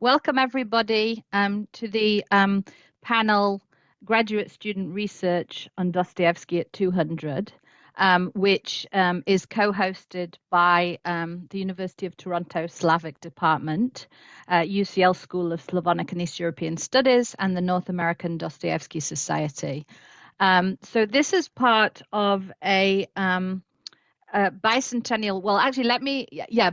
Welcome everybody to the panel Graduate Student Research on Dostoevsky at 200, which is co-hosted by the University of Toronto Slavic Department, UCL School of Slavonic and East European Studies, and the North American Dostoevsky Society. So this is part of a bicentennial,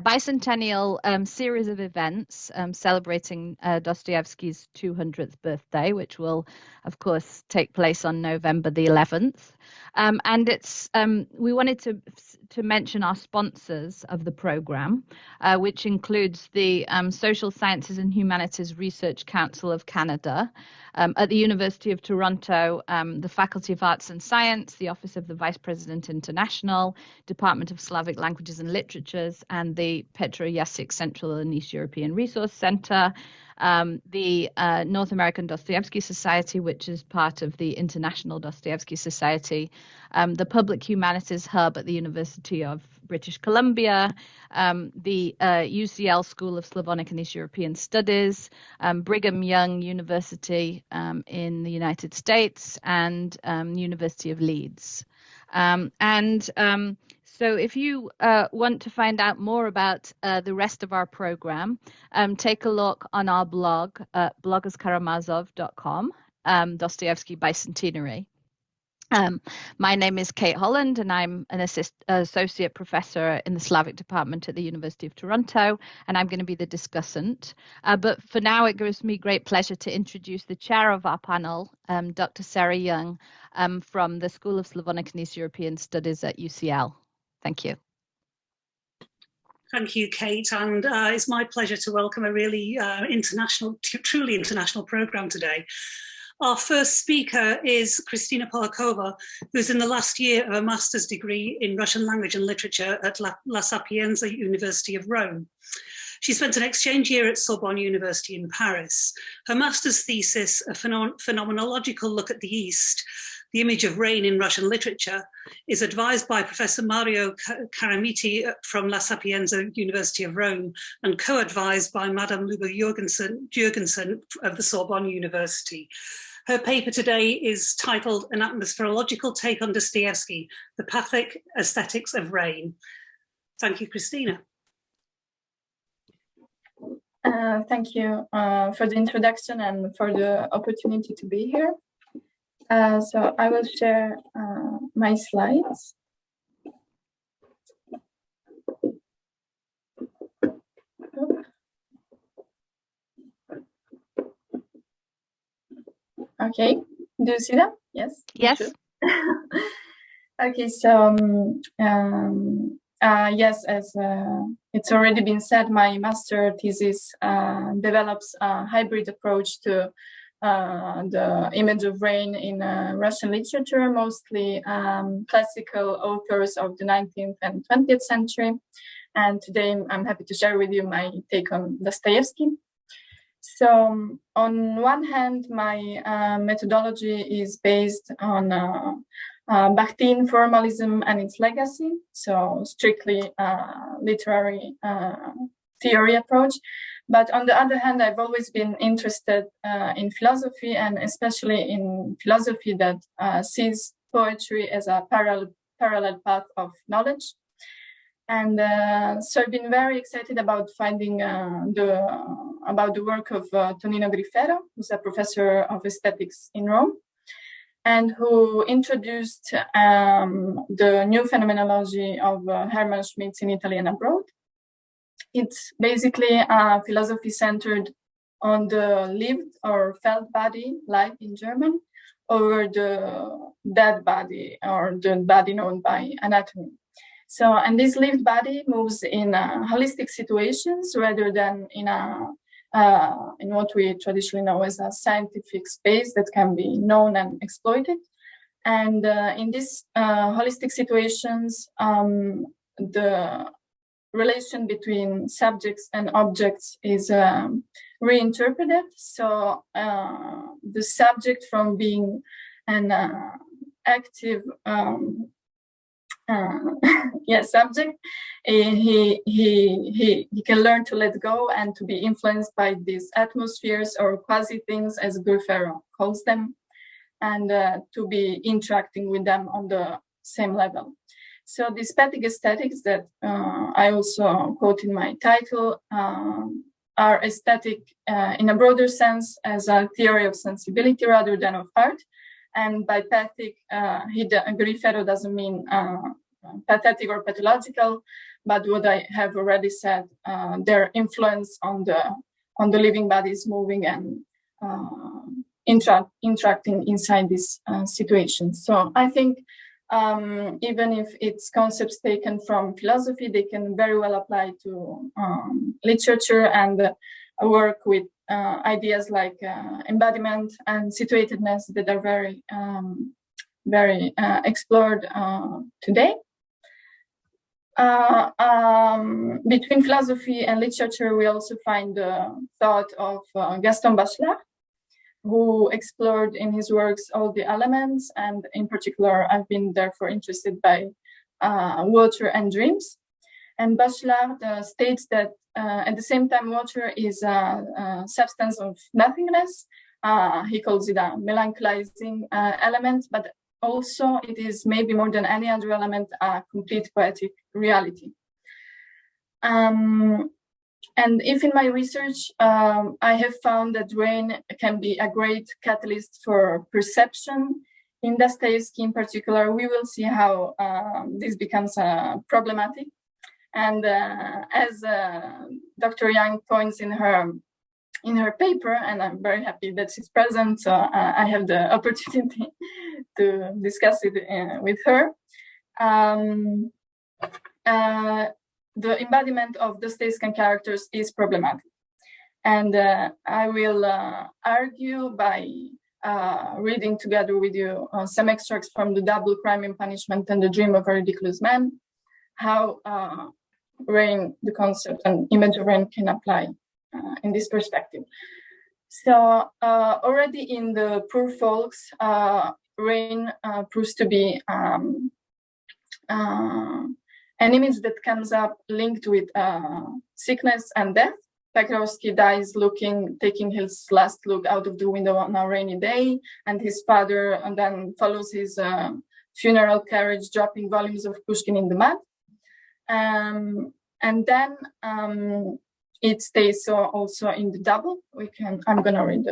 bicentennial series of events celebrating Dostoevsky's 200th birthday, which will, of course, take place on November the 11th. And it's we wanted to mention our sponsors of the program, which includes the Social Sciences and Humanities Research Council of Canada, at the University of Toronto, the Faculty of Arts and Science, the Office of the Vice President International, Department of Slavic Languages and Literatures, and the Petro Jasik Central and East European Resource Center, the North American Dostoevsky Society, which is part of the International Dostoevsky Society, the Public Humanities Hub at the University of British Columbia, the UCL School of Slavonic and East European Studies, Brigham Young University in the United States, and University of Leeds. So if you want to find out more about the rest of our program, take a look on our blog at blogerskaramazov.com, Dostoevsky Bicentenary. My name is Kate Holland, and I'm an associate professor in the Slavic department at the University of Toronto, and I'm going to be the discussant. But for now, it gives me great pleasure to introduce the chair of our panel, Dr. Sarah Young, from the School of Slavonic and East European Studies at UCL. Thank you. Thank you, Kate, and it's my pleasure to welcome a really truly international program today. Our first speaker is Kristina Polakova, who's in the last year of a master's degree in Russian language and literature at La Sapienza University of Rome. She spent an exchange year at Sorbonne University in Paris. Her master's thesis, a phenomenological look at the East, the image of rain in Russian literature, is advised by Professor Mario Caramiti from La Sapienza University of Rome and co-advised by Madame Luba Jurgensen of the Sorbonne University. Her paper today is titled An Atmospherological Take on Dostoevsky, the Spatic Aesthetics of Rain. Thank you, Kristina. Thank you for the introduction and for the opportunity to be here. So I will share my slides. Okay, do you see them? Yes? Yes. Okay, so yes, as it's already been said, my master thesis develops a hybrid approach to the image of rain in Russian literature, mostly classical authors of the 19th and 20th century. And today I'm happy to share with you my take on Dostoevsky. So on one hand, my methodology is based on Bakhtin formalism and its legacy, so strictly literary theory approach. But on the other hand, I've always been interested in philosophy, and especially in philosophy that sees poetry as a parallel path of knowledge. And so I've been very excited about finding about the work of Tonino Grifero, who's a professor of aesthetics in Rome, and who introduced the new phenomenology of Hermann Schmitz in Italy and abroad. It's basically a philosophy centered on the lived or felt body, life in German, over the dead body or the body known by anatomy. So, and this lived body moves in holistic situations rather than in what we traditionally know as a scientific space that can be known and exploited. And in these holistic situations, the relation between subjects and objects is reinterpreted. So the subject, from being an active subject, he can learn to let go and to be influenced by these atmospheres or quasi things, as Grifero calls them, and to be interacting with them on the same level. So the Spatic Aesthetics that I also quote in my title are aesthetic in a broader sense as a theory of sensibility rather than of art. And by pathic, Grifero doesn't mean pathetic or pathological, but what I have already said, their influence on the living bodies moving and interacting inside this situation. So I think even if it's concepts taken from philosophy, they can very well apply to literature and work with ideas like embodiment and situatedness that are very explored today. Between philosophy and literature, we also find the thought of Gaston Bachelard, who explored in his works all the elements, and in particular, I've been therefore interested by water and dreams. And Bachelard states that at the same time, water is a substance of nothingness. He calls it a melancholizing element, but also it is maybe more than any other element a complete poetic reality. And if in my research, I have found that rain can be a great catalyst for perception, in Dostoevsky in particular, we will see how this becomes problematic. And as Dr. Young points in her paper, and I'm very happy that she's present, so I have the opportunity to discuss it with her. The embodiment of Dostoevskian characters is problematic. And I will argue by reading together with you some extracts from The Double Crime and Punishment and The Dream of a Ridiculous Man, how rain, the concept and image of rain, can apply in this perspective. So already in the Poor Folks, rain proves to be an image that comes up linked with sickness and death. Petrovsky dies taking his last look out of the window on a rainy day, and his father and then follows his funeral carriage, dropping volumes of Pushkin in the mud. And then it stays so also in The Double. I'm gonna read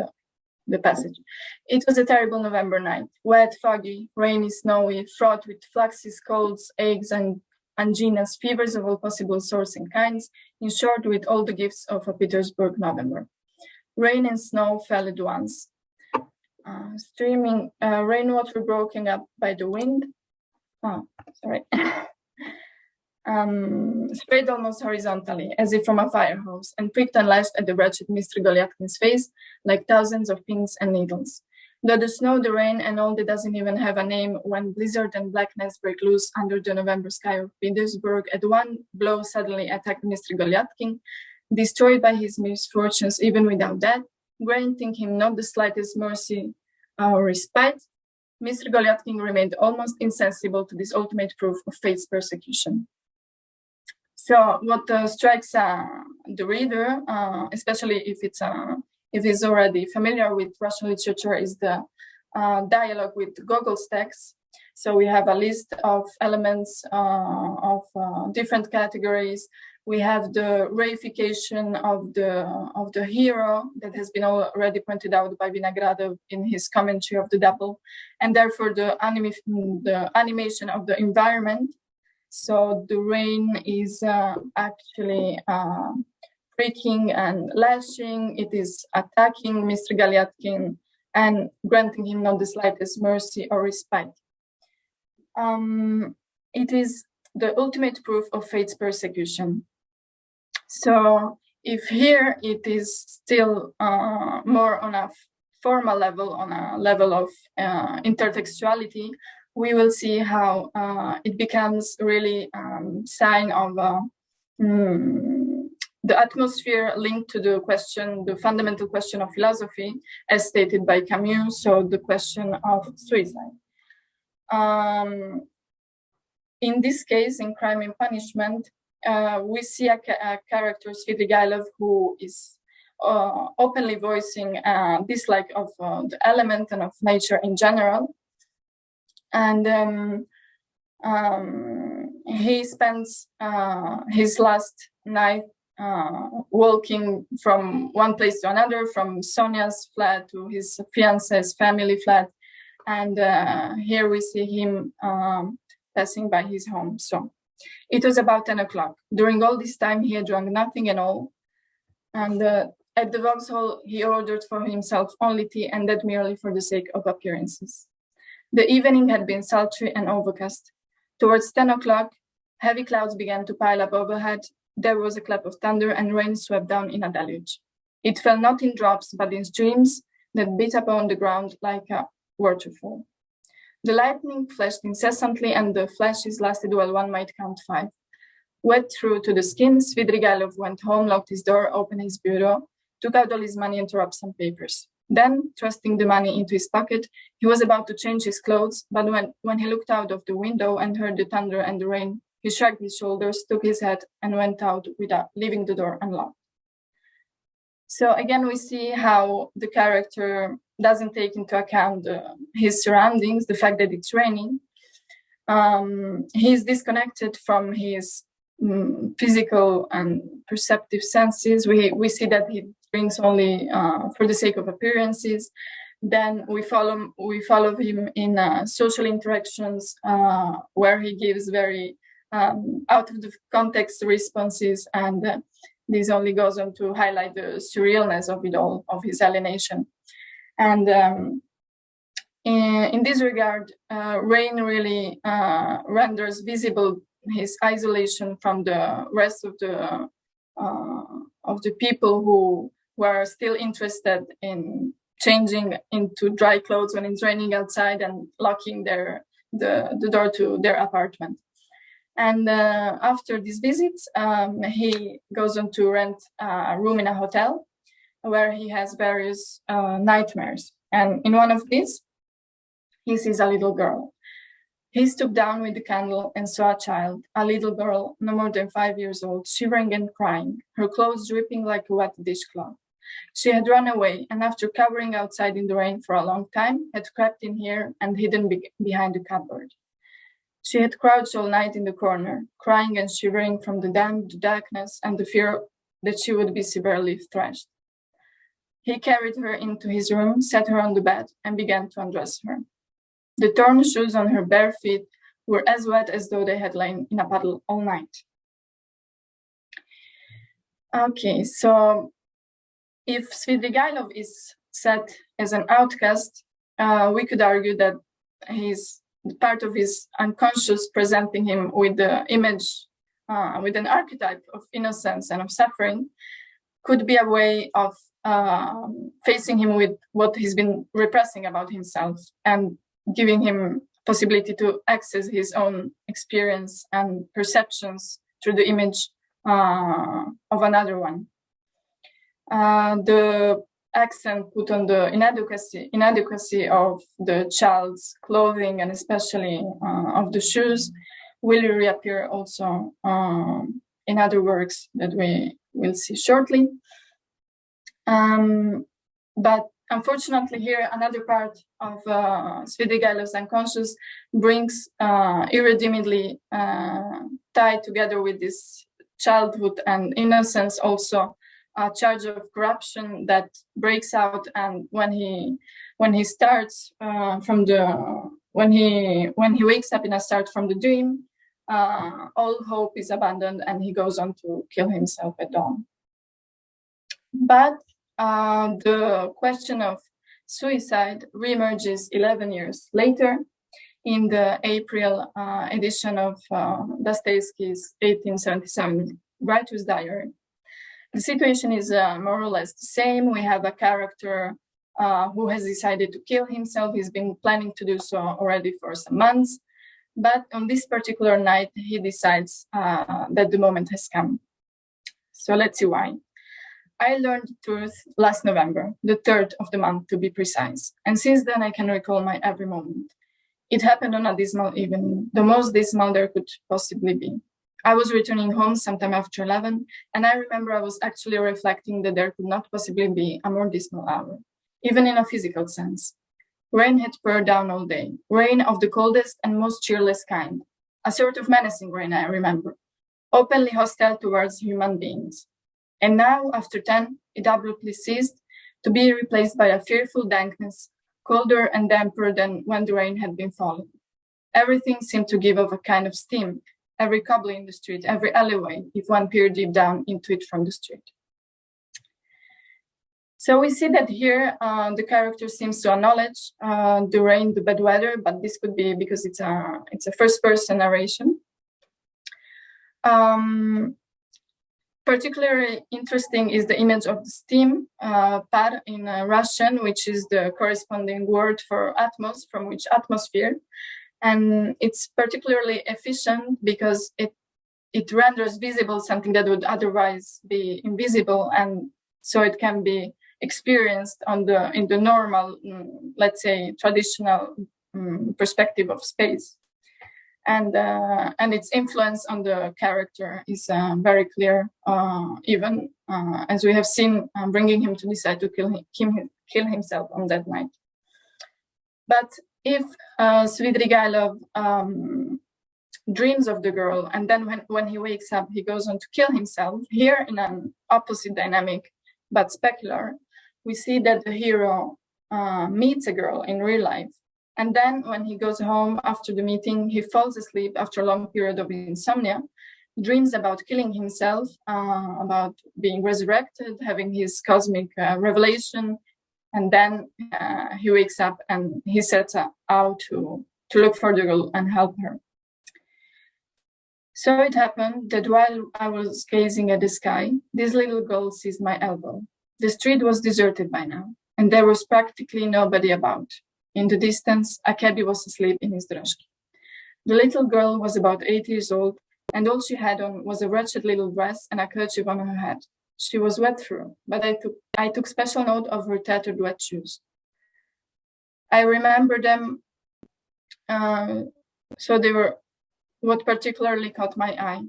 the passage. It was a terrible November night, wet, foggy, rainy, snowy, fraught with fluxes, colds, aches, and anginas, fevers of all possible sorts and kinds, in short, with all the gifts of a Petersburg November. Rain and snow fell at once. Streaming rainwater broken up by the wind. Sprayed almost horizontally, as if from a fire hose, and pricked and lashed at the wretched Mr. Golyatkin's face like thousands of pins and needles. Though the snow, the rain, and all that doesn't even have a name, when blizzard and blackness break loose under the November sky of Petersburg, at one blow suddenly attacked Mr. Golyatkin, destroyed by his misfortunes even without that, granting him not the slightest mercy or respite, Mr. Golyatkin remained almost insensible to this ultimate proof of fate's persecution. So what strikes the reader, especially if he's already familiar with Russian literature, is the dialogue with Gogol's text. So we have a list of elements of different categories. We have the reification of the hero that has been already pointed out by Vinogradov in his commentary of The Double, and therefore the animation of the environment. So the rain is actually pricking and lashing. It is attacking Mr. Golyatkin and granting him not the slightest mercy or respite. It is the ultimate proof of fate's persecution. So if here it is still more on a formal level, on a level of intertextuality, we will see how it becomes really sign of the atmosphere linked to the fundamental question of philosophy, as stated by Camus, so the question of suicide. In this case, in Crime and Punishment, we see a character, Svidrigailov, who is openly voicing dislike of the element and of nature in general. And he spends his last night walking from one place to another, from Sonia's flat to his fiance's family flat. And here we see him passing by his home. So it was about 10 o'clock. During all this time, he had drunk nothing at all. And at the Vauxhall, he ordered for himself only tea, and that merely for the sake of appearances. The evening had been sultry and overcast. Towards 10 o'clock, heavy clouds began to pile up overhead. There was a clap of thunder, and rain swept down in a deluge. It fell not in drops, but in streams that beat upon the ground like a waterfall. The lightning flashed incessantly, and the flashes lasted while one might count 5. Wet through to the skin, Svidrigailov went home, locked his door, opened his bureau, took out all his money and tore up some papers. Then, thrusting the money into his pocket, he was about to change his clothes, but when he looked out of the window and heard the thunder and the rain, he shrugged his shoulders, took his hat, and went out without leaving the door unlocked. So again, we see how the character doesn't take into account his surroundings, the fact that it's raining. He's disconnected from his physical and perceptive senses. We see that he drinks only for the sake of appearances. Then we follow him in social interactions where he gives very out of the context responses, and this only goes on to highlight the surrealness of it all, of his alienation. And in this regard, rain really renders visible his isolation from the rest of the people who were still interested in changing into dry clothes when it's raining outside and locking the door to their apartment. And after these visits, he goes on to rent a room in a hotel where he has various nightmares. And in one of these, he sees a little girl. He stooped down with the candle and saw a child, a little girl, no more than 5 years old, shivering and crying, her clothes dripping like a wet dishcloth. She had run away, and after covering outside in the rain for a long time, had crept in here and hidden behind the cupboard. She had crouched all night in the corner, crying and shivering from the damp, the darkness, and the fear that she would be severely thrashed. He carried her into his room, set her on the bed, and began to undress her. The torn shoes on her bare feet were as wet as though they had lain in a puddle all night. Okay, so if Svidrigailov is set as an outcast, we could argue that he's part of his unconscious, presenting him with the image, with an archetype of innocence and of suffering, could be a way of facing him with what he's been repressing about himself and giving him possibility to access his own experience and perceptions through the image of another one. The accent put on the inadequacy of the child's clothing and especially of the shoes will reappear also in other works that we will see shortly. But unfortunately here, another part of Svidrigailov's unconscious brings irredeemably tied together with this childhood and innocence also a charge of corruption that breaks out, and when he starts when he wakes up in a start from the dream, all hope is abandoned and he goes on to kill himself at dawn. But the question of suicide reemerges 11 years later in the April edition of Dostoevsky's 1877 Writer's Diary. The situation is more or less the same. We have a character who has decided to kill himself. He's been planning to do so already for some months. But on this particular night, he decides that the moment has come. So let's see why. I learned the truth last November, the 3rd of the month to be precise. And since then, I can recall my every moment. It happened on a dismal evening, the most dismal there could possibly be. I was returning home sometime after 11, and I remember I was actually reflecting that there could not possibly be a more dismal hour, even in a physical sense. Rain had poured down all day, rain of the coldest and most cheerless kind, a sort of menacing rain, I remember, openly hostile towards human beings. And now, after 10, it abruptly ceased, to be replaced by a fearful dankness, colder and damper than when the rain had been falling. Everything seemed to give off a kind of steam, every cobble in the street, every alleyway, if one peered deep down into it from the street. So we see that here the character seems to acknowledge the rain, the bad weather, but this could be because it's a first-person narration. Particularly interesting is the image of the steam, par in Russian, which is the corresponding word for atmos, from which atmosphere. And it's particularly efficient because it renders visible something that would otherwise be invisible, and so it can be experienced in the normal, let's say, traditional perspective of space. And its influence on the character is very clear, even as we have seen, bringing him to decide to kill himself on that night. But if Svidrigailov dreams of the girl, and then when he wakes up, he goes on to kill himself, here in an opposite dynamic, but specular, we see that the hero meets a girl in real life. And then when he goes home after the meeting, he falls asleep after a long period of insomnia, dreams about killing himself, about being resurrected, having his cosmic revelation. And then he wakes up and he sets out to look for the girl and help her. So it happened that while I was gazing at the sky, this little girl seized my elbow. The street was deserted by now, and there was practically nobody about. In the distance, a cabbie was asleep in his droshky. The little girl was about 8 years old, and all she had on was a wretched little dress and a kerchief on her head. She was wet through, but I took special note of her tattered wet shoes. I remember them, so they were what particularly caught my eye.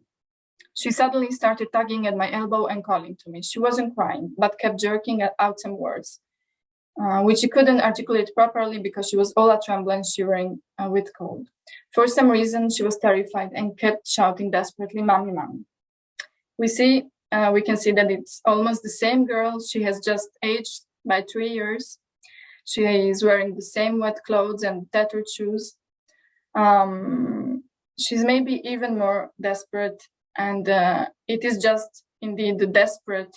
She suddenly started tugging at my elbow and calling to me. She wasn't crying, but kept jerking out some words, which she couldn't articulate properly because she was all a-tremble and shivering with cold. For some reason, she was terrified and kept shouting desperately, "Mommy, mommy." We can see that it's almost the same girl. She has just aged by 3 years. She is wearing the same wet clothes and tattered shoes. She's maybe even more desperate, and it is just indeed the desperate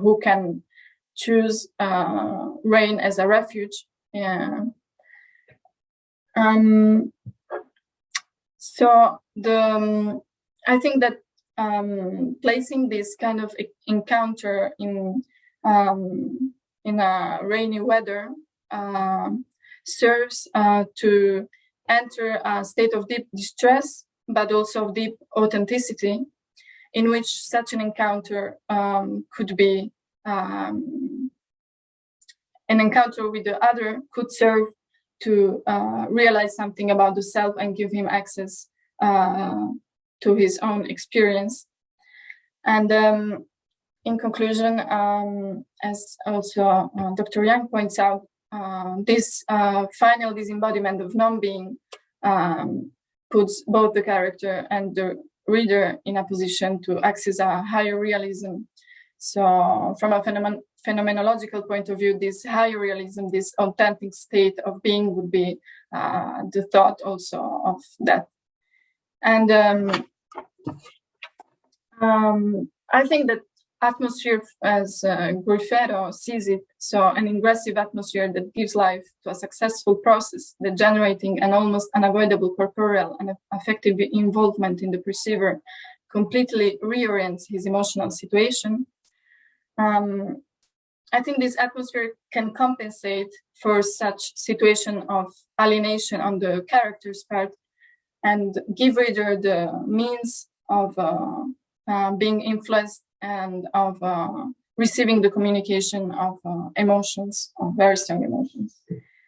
who can choose rain as a refuge. I think that placing this kind of encounter in a rainy weather serves to enter a state of deep distress, but also of deep authenticity, in which such an encounter could be an encounter with the other could serve to realize something about the self and give him access to his own experience. And in conclusion, as also Dr. Young points out, this final disembodiment of non-being puts both the character and the reader in a position to access a higher realism. So from a phenomenological point of view, this higher realism, this authentic state of being would be the thought also of death. And I think that atmosphere, as Guerrero sees it, so an ingressive atmosphere that gives life to a successful process, that generating an almost unavoidable corporeal and affective involvement in the perceiver completely reorients his emotional situation. I think this atmosphere can compensate for such situation of alienation on the character's part and give reader the means of being influenced and of receiving the communication of emotions, of very strong emotions.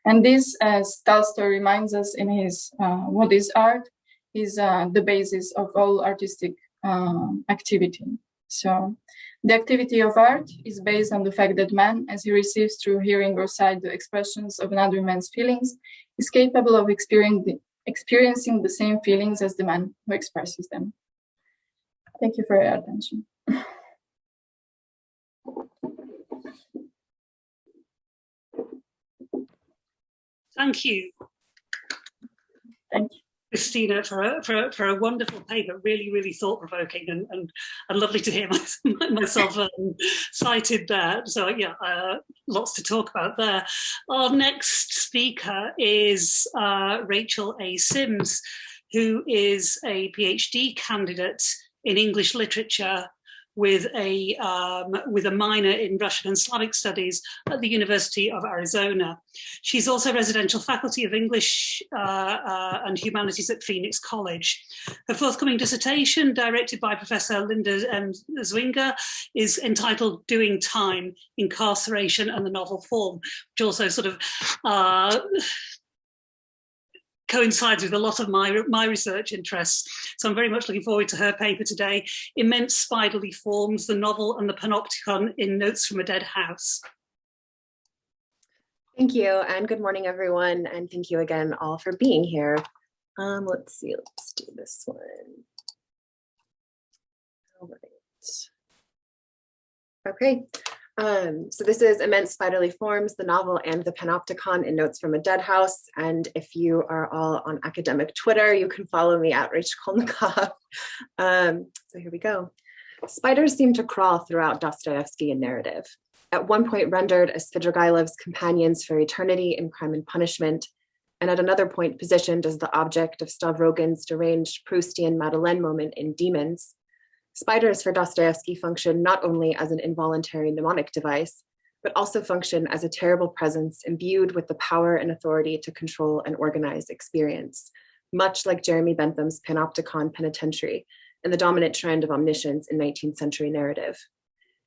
And this, as Tolstoy reminds us in his What is Art, is the basis of all artistic activity. So the activity of art is based on the fact that man, as he receives through hearing or sight the expressions of another man's feelings, is capable of experiencing the same feelings as the man who expresses them. Thank you for your attention. Thank you. Thank you, Kristina, for a wonderful paper, really thought-provoking and lovely to hear myself cited there. So yeah, lots to talk about there. Our next speaker is Rachel A. Sims, who is a PhD candidate in English literature with a minor in Russian and Slavic studies at the University of Arizona. She's also residential faculty of English and Humanities at Phoenix College. Her forthcoming dissertation, directed by Professor Linda M. Zwinger, is entitled Doing Time, Incarceration and the Novel Form, which also sort of coincides with a lot of my research interests. So I'm very much looking forward to her paper today, Immense Spiderly Forms, the Novel and the Panopticon in Notes from a Dead House. Thank you, and good morning, everyone, and thank you again all for being here. Let's see, let's do this one. All right. Okay. So this is Immense Spiderly Forms, the novel and the Panopticon in Notes from a Dead House. And if you are all on academic Twitter, you can follow me at Rachel Kolnikov. So here we go. Spiders seem to crawl throughout Dostoevskian narrative. At one point rendered as Svidrigailov's companions for eternity in Crime and Punishment, and at another point positioned as the object of Stavrogin's deranged Proustian Madeleine moment in Demons, spiders for Dostoevsky function not only as an involuntary mnemonic device, but also function as a terrible presence imbued with the power and authority to control and organize experience, much like Jeremy Bentham's Panopticon Penitentiary and the dominant trend of omniscience in 19th century narrative.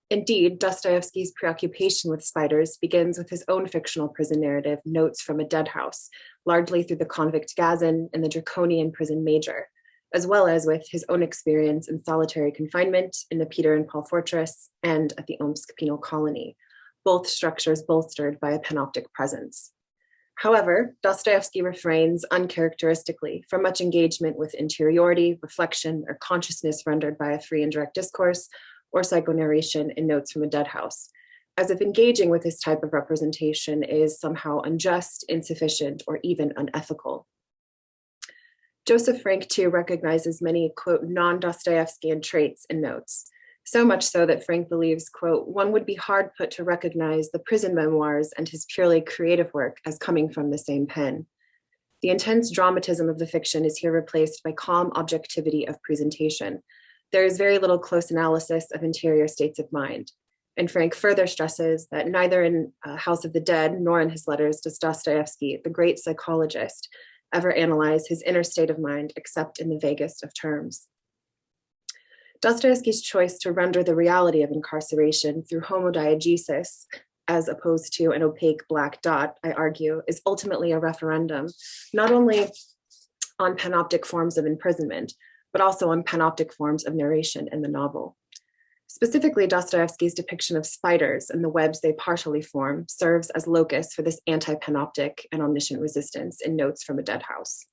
Indeed, Dostoevsky's preoccupation with spiders begins with his own fictional prison narrative, Notes from a Dead House, largely through the convict Gazin and the draconian prison Major, as well as with his own experience in solitary confinement in the Peter and Paul Fortress and at the Omsk Penal Colony, both structures bolstered by a panoptic presence. However, Dostoevsky refrains uncharacteristically from much engagement with interiority, reflection, or consciousness rendered by a free and direct discourse or psychonarration in Notes from a Dead House, as if engaging with this type of representation is somehow unjust, insufficient, or even unethical. Joseph Frank, too, recognizes many, quote, non-Dostoevskian traits in Notes, so much so that Frank believes, quote, one would be hard put to recognize the prison memoirs and his purely creative work as coming from the same pen. The intense dramatism of the fiction is here replaced by calm objectivity of presentation. There is very little close analysis of interior states of mind. And Frank further stresses that neither in House of the Dead nor in his letters does Dostoevsky, the great psychologist, ever analyze his inner state of mind except in the vaguest of terms. Dostoevsky's choice to render the reality of incarceration through homodiegesis, as opposed to an opaque black dot, I argue, is ultimately a referendum, not only on panoptic forms of imprisonment, but also on panoptic forms of narration in the novel. Specifically, Dostoevsky's depiction of spiders and the webs they partially form serves as locus for this anti-panoptic and omniscient resistance in Notes from a Dead House.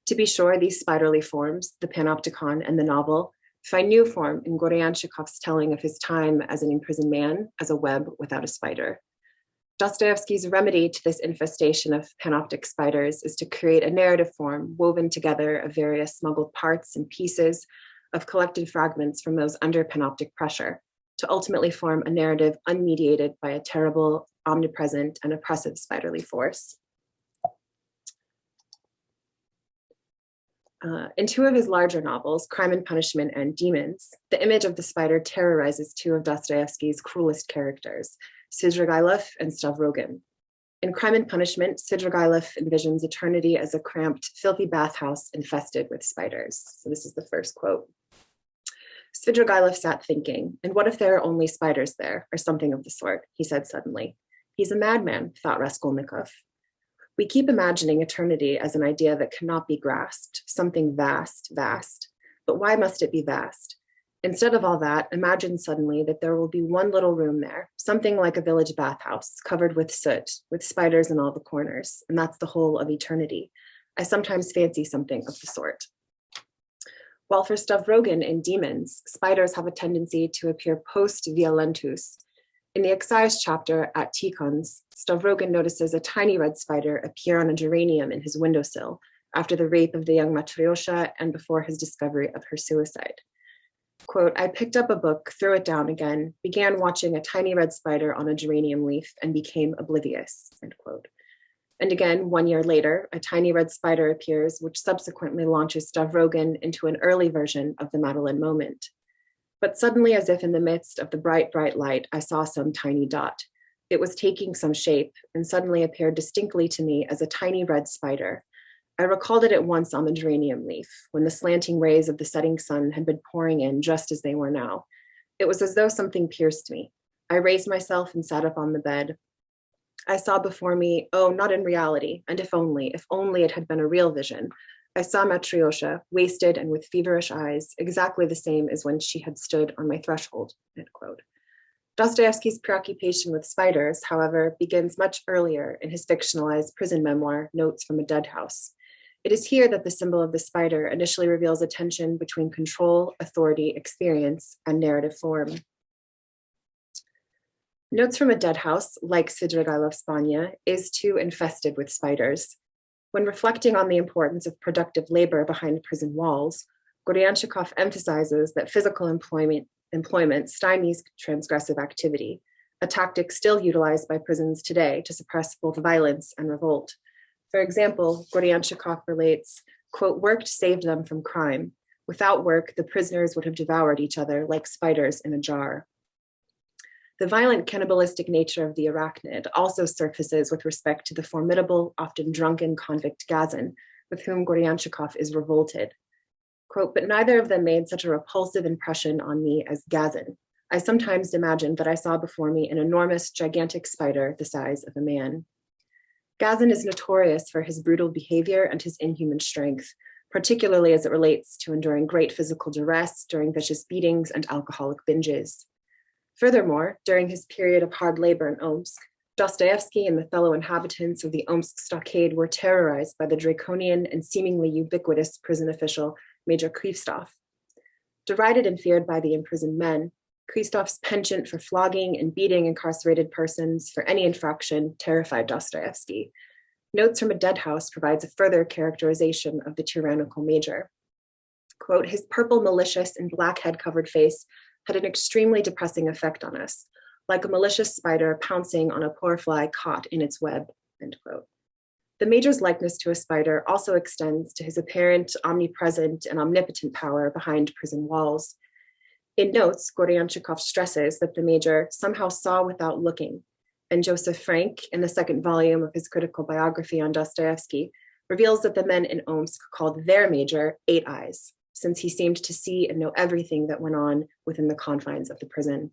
To be sure, these spiderly forms, the panopticon and the novel, find new form in Goryanshikov's telling of his time as an imprisoned man, as a web without a spider. Dostoevsky's remedy to this infestation of panoptic spiders is to create a narrative form woven together of various smuggled parts and pieces of collected fragments from those under panoptic pressure, to ultimately form a narrative unmediated by a terrible, omnipresent, and oppressive spiderly force. In two of his larger novels, Crime and Punishment and Demons, the image of the spider terrorizes two of Dostoevsky's cruelest characters, Svidrigailov and Stavrogin. In Crime and Punishment, Svidrigailov envisions eternity as a cramped, filthy bathhouse infested with spiders. So this is the first quote. Svidrigailov sat thinking, and what if there are only spiders there, or something of the sort, he said suddenly. He's a madman, thought Raskolnikov. We keep imagining eternity as an idea that cannot be grasped, something vast, vast. But why must it be vast? Instead of all that, imagine suddenly that there will be one little room there, something like a village bathhouse, covered with soot, with spiders in all the corners, and that's the whole of eternity. I sometimes fancy something of the sort. While for Stavrogan in Demons, spiders have a tendency to appear post-violentus, in the Excise chapter at Tikhon's, Stavrogan notices a tiny red spider appear on a geranium in his windowsill after the rape of the young Matryoshka and before his discovery of her suicide. Quote, I picked up a book, threw it down again, began watching a tiny red spider on a geranium leaf and became oblivious, end quote. And again, 1 year later, a tiny red spider appears, which subsequently launches Stavrogan into an early version of the Madeleine moment. But suddenly, as if in the midst of the bright, bright light, I saw some tiny dot. It was taking some shape and suddenly appeared distinctly to me as a tiny red spider. I recalled it at once on the geranium leaf, when the slanting rays of the setting sun had been pouring in just as they were now. It was as though something pierced me. I raised myself and sat up on the bed. I saw before me, oh, not in reality, and if only it had been a real vision, I saw Matryoshka, wasted and with feverish eyes, exactly the same as when she had stood on my threshold, end quote. Dostoevsky's preoccupation with spiders, however, begins much earlier in his fictionalized prison memoir, Notes from a Dead House. It is here that the symbol of the spider initially reveals a tension between control, authority, experience, and narrative form. Notes from a Dead House, like Svidrigailov Spania, is too infested with spiders. When reflecting on the importance of productive labor behind prison walls, Gordianchikov emphasizes that physical employment stymies transgressive activity, a tactic still utilized by prisons today to suppress both violence and revolt. For example, Gordianchikov relates, quote, work saved them from crime. Without work, the prisoners would have devoured each other like spiders in a jar. The violent cannibalistic nature of the arachnid also surfaces with respect to the formidable, often drunken convict Gazin, with whom Gordianchikov is revolted. Quote, but neither of them made such a repulsive impression on me as Gazin. I sometimes imagined that I saw before me an enormous, gigantic spider the size of a man. Gazin is notorious for his brutal behavior and his inhuman strength, particularly as it relates to enduring great physical duress during vicious beatings and alcoholic binges. Furthermore, during his period of hard labor in Omsk, Dostoevsky and the fellow inhabitants of the Omsk stockade were terrorized by the draconian and seemingly ubiquitous prison official, Major Kristov. Derided and feared by the imprisoned men, Kristov's penchant for flogging and beating incarcerated persons for any infraction terrified Dostoevsky. Notes from a Dead House provides a further characterization of the tyrannical major. Quote, his purple, malicious, and black head-covered face had an extremely depressing effect on us, like a malicious spider pouncing on a poor fly caught in its web, end quote. The major's likeness to a spider also extends to his apparent omnipresent and omnipotent power behind prison walls. In Notes, Gordianchikov stresses that the major somehow saw without looking, and Joseph Frank, in the second volume of his critical biography on Dostoevsky, reveals that the men in Omsk called their major Eight Eyes, since he seemed to see and know everything that went on within the confines of the prison.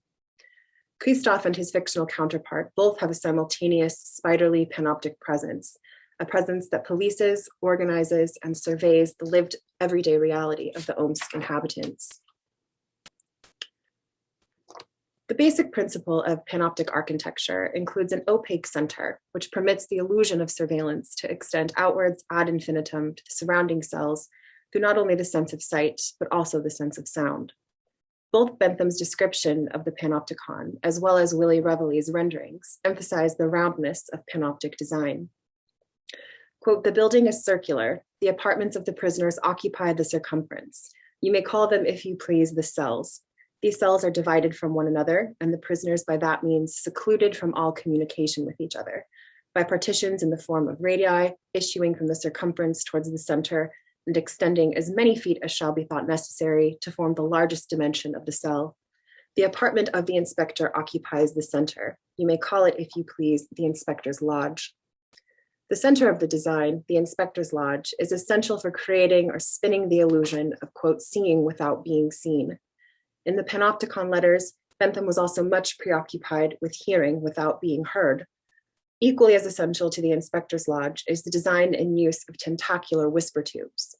Kristov and his fictional counterpart both have a simultaneous spiderly panoptic presence, a presence that polices, organizes, and surveys the lived everyday reality of the Omsk inhabitants. The basic principle of panoptic architecture includes an opaque center, which permits the illusion of surveillance to extend outwards ad infinitum to the surrounding cells through not only the sense of sight, but also the sense of sound. Both Bentham's description of the panopticon, as well as Willy Revelle's renderings, emphasize the roundness of panoptic design. Quote, the building is circular. The apartments of the prisoners occupy the circumference. You may call them, if you please, the cells. These cells are divided from one another, and the prisoners by that means secluded from all communication with each other, by partitions in the form of radii, issuing from the circumference towards the center, and extending as many feet as shall be thought necessary to form the largest dimension of the cell. The apartment of the inspector occupies the center. You may call it, if you please, the inspector's lodge. The center of the design, the inspector's lodge, is essential for creating or spinning the illusion of, quote, seeing without being seen. In the Panopticon letters, Bentham was also much preoccupied with hearing without being heard. Equally as essential to the inspector's lodge is the design and use of tentacular whisper tubes.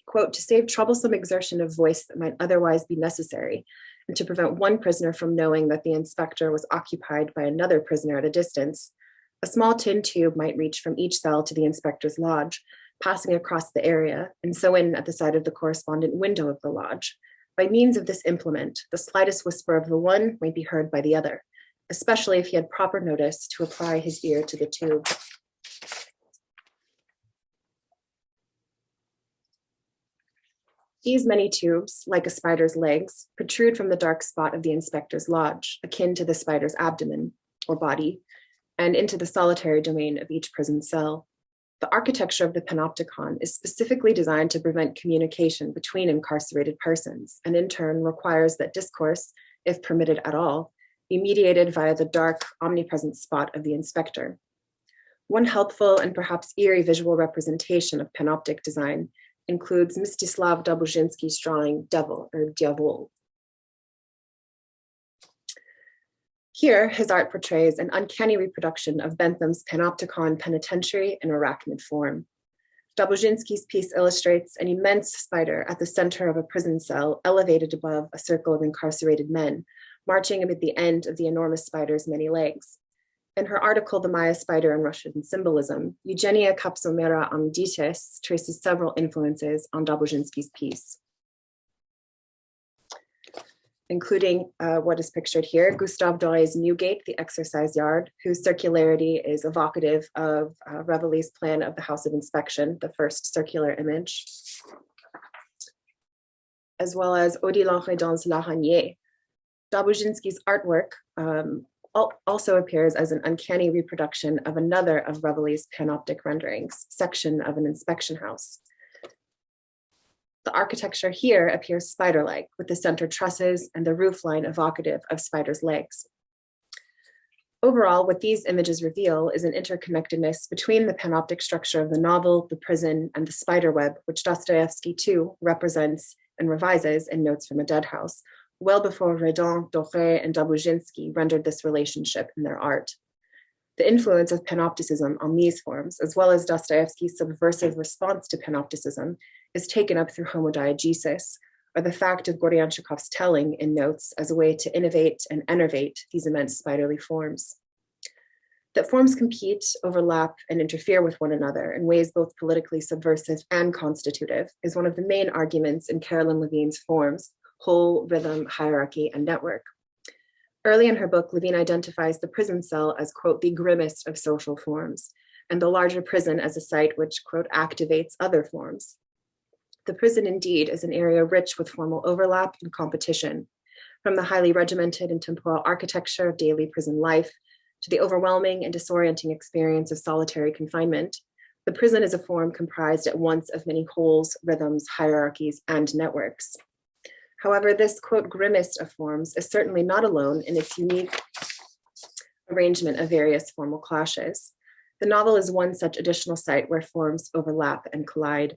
Quote, to save troublesome exertion of voice that might otherwise be necessary, and to prevent one prisoner from knowing that the inspector was occupied by another prisoner at a distance, a small tin tube might reach from each cell to the inspector's lodge, passing across the area, and so in at the side of the correspondent window of the lodge. By means of this implement, the slightest whisper of the one might be heard by the other, especially if he had proper notice to apply his ear to the tube. These many tubes, like a spider's legs, protrude from the dark spot of the inspector's lodge, akin to the spider's abdomen or body, and into the solitary domain of each prison cell. The architecture of the Panopticon is specifically designed to prevent communication between incarcerated persons, and in turn requires that discourse, if permitted at all, be mediated via the dark, omnipresent spot of the inspector. One helpful and perhaps eerie visual representation of panoptic design includes Mstislav Dostoevsky's drawing Devil, or Diavol. Here, his art portrays an uncanny reproduction of Bentham's Panopticon penitentiary in arachnid form. Dostoevsky's piece illustrates an immense spider at the center of a prison cell elevated above a circle of incarcerated men, marching amid the end of the enormous spider's many legs. In her article, The Maya Spider and Russian Symbolism, Eugenia Kapsomera-Amditis traces several influences on Dostoevsky's piece, including what is pictured here, Gustave Doré's Newgate, the exercise yard, whose circularity is evocative of Révei's plan of the House of Inspection, the first circular image, as well as Odilon Redon's L'Araignée. Dostoevsky's artwork also appears as an uncanny reproduction of another of Révei's panoptic renderings, section of an inspection house. The architecture here appears spider-like, with the center trusses and the roof line evocative of spider's legs. Overall, what these images reveal is an interconnectedness between the panoptic structure of the novel, the prison, and the spider web, which Dostoevsky too represents and revises in Notes from a Dead House, well before Redon, Doré, and Dostoevsky rendered this relationship in their art. The influence of panopticism on these forms, as well as Dostoevsky's subversive response to panopticism, is taken up through homodiegesis, or the fact of Gordianchikov's telling in Notes as a way to innovate and enervate these immense spiderly forms. That forms compete, overlap, and interfere with one another in ways both politically subversive and constitutive is one of the main arguments in Carolyn Levine's Forms, Whole, Rhythm, Hierarchy, and Network. Early in her book, Levine identifies the prison cell as, quote, the grimmest of social forms, and the larger prison as a site which, quote, activates other forms. The prison, indeed, is an area rich with formal overlap and competition, from the highly regimented and temporal architecture of daily prison life to the overwhelming and disorienting experience of solitary confinement. The prison is a form comprised at once of many wholes, rhythms, hierarchies, and networks. However, this, quote, grimmest of forms is certainly not alone in its unique arrangement of various formal clashes. The novel is one such additional site where forms overlap and collide.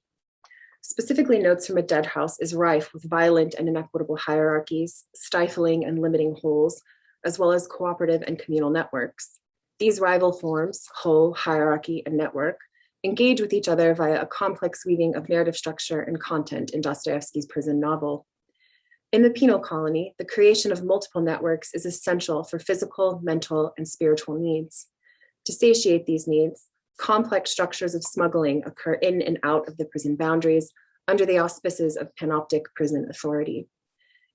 Specifically, Notes from a Dead House is rife with violent and inequitable hierarchies, stifling and limiting wholes, as well as cooperative and communal networks. These rival forms, whole, hierarchy, and network, engage with each other via a complex weaving of narrative structure and content in Dostoevsky's prison novel. In the penal colony, the creation of multiple networks is essential for physical, mental, and spiritual needs. To satiate these needs, complex structures of smuggling occur in and out of the prison boundaries under the auspices of panoptic prison authority.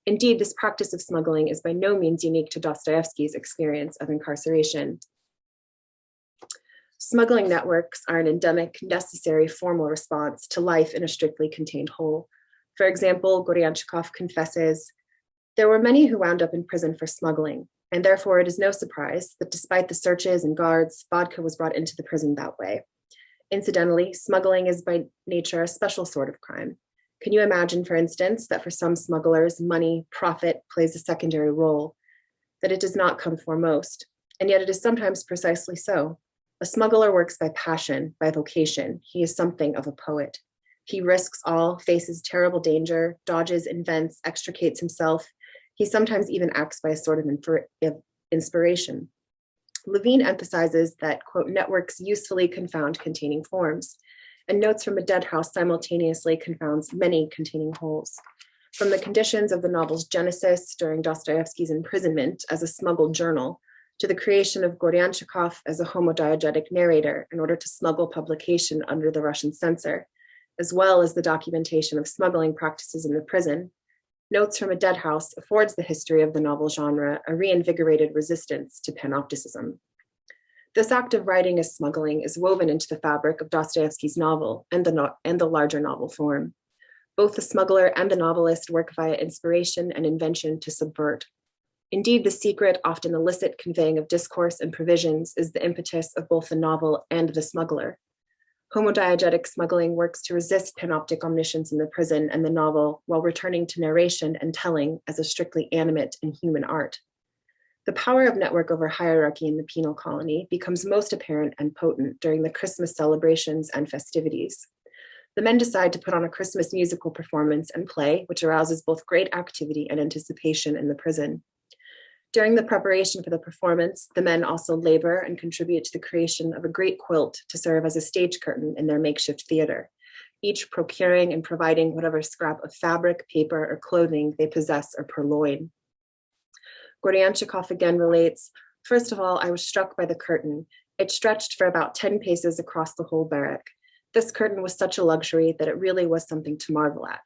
Indeed, this practice of smuggling is by no means unique to Dostoevsky's experience of incarceration. Smuggling networks are an endemic, necessary formal response to life in a strictly contained whole. For example, Gordianchikov confesses, "There were many who wound up in prison for smuggling, and therefore it is no surprise that despite the searches and guards, vodka was brought into the prison that way. Incidentally, smuggling is by nature a special sort of crime. Can you imagine, for instance, that for some smugglers, money, profit plays a secondary role, that it does not come foremost, and yet it is sometimes precisely so. A smuggler works by passion, by vocation. He is something of a poet. He risks all, faces terrible danger, dodges, invents, extricates himself. He sometimes even acts by a sort of inspiration. Levine emphasizes that, quote, networks usefully confound containing forms, and Notes from a Dead House simultaneously confounds many containing wholes. From the conditions of the novel's genesis during Dostoevsky's imprisonment as a smuggled journal, to the creation of Goryanchikov as a homodiegetic narrator in order to smuggle publication under the Russian censor, as well as the documentation of smuggling practices in the prison, Notes from a Dead House affords the history of the novel genre a reinvigorated resistance to panopticism. This act of writing as smuggling is woven into the fabric of Dostoevsky's novel and the larger novel form. Both the smuggler and the novelist work via inspiration and invention to subvert. Indeed, the secret, often illicit conveying of discourse and provisions is the impetus of both the novel and the smuggler. Homodiegetic smuggling works to resist panoptic omniscience in the prison and the novel while returning to narration and telling as a strictly animate and human art. The power of network over hierarchy in the penal colony becomes most apparent and potent during the Christmas celebrations and festivities. The men decide to put on a Christmas musical performance and play, which arouses both great activity and anticipation in the prison. During the preparation for the performance, the men also labor and contribute to the creation of a great quilt to serve as a stage curtain in their makeshift theater, each procuring and providing whatever scrap of fabric, paper, or clothing they possess or purloin. Goryanchikov again relates, "First of all, I was struck by the curtain. It stretched for about 10 paces across the whole barrack. This curtain was such a luxury that it really was something to marvel at.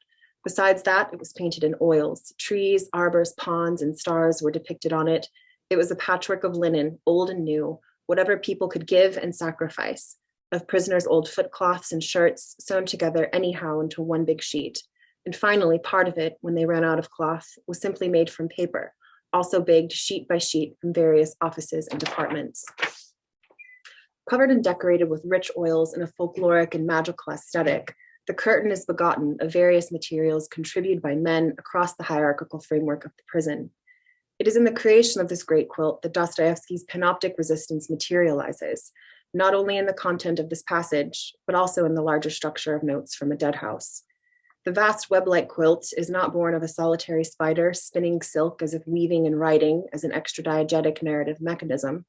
Besides that, it was painted in oils. Trees, arbors, ponds, and stars were depicted on it. It was a patchwork of linen, old and new, whatever people could give and sacrifice, of prisoners' old footcloths and shirts sewn together anyhow into one big sheet. And finally, part of it, when they ran out of cloth, was simply made from paper, also begged sheet by sheet from various offices and departments." Covered and decorated with rich oils in a folkloric and magical aesthetic, the curtain is begotten of various materials contributed by men across the hierarchical framework of the prison. It is in the creation of this great quilt that Dostoevsky's panoptic resistance materializes, not only in the content of this passage, but also in the larger structure of Notes from a Dead House. The vast web-like quilt is not born of a solitary spider spinning silk as if weaving and writing as an extra-diegetic narrative mechanism,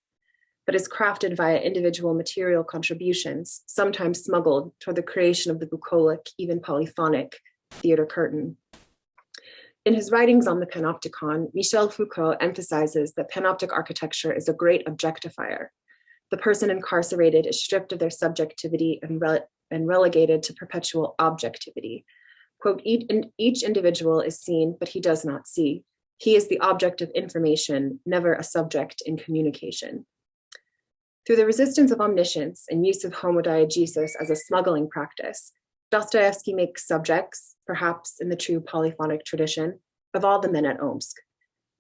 but is crafted via individual material contributions, sometimes smuggled toward the creation of the bucolic, even polyphonic, theater curtain. In his writings on the panopticon, Michel Foucault emphasizes that panoptic architecture is a great objectifier. The person incarcerated is stripped of their subjectivity and relegated to perpetual objectivity. Quote, each individual is seen, but he does not see. He is the object of information, never a subject in communication. Through the resistance of omniscience and use of homodiegesis as a smuggling practice, Dostoevsky makes subjects, perhaps in the true polyphonic tradition, of all the men at Omsk.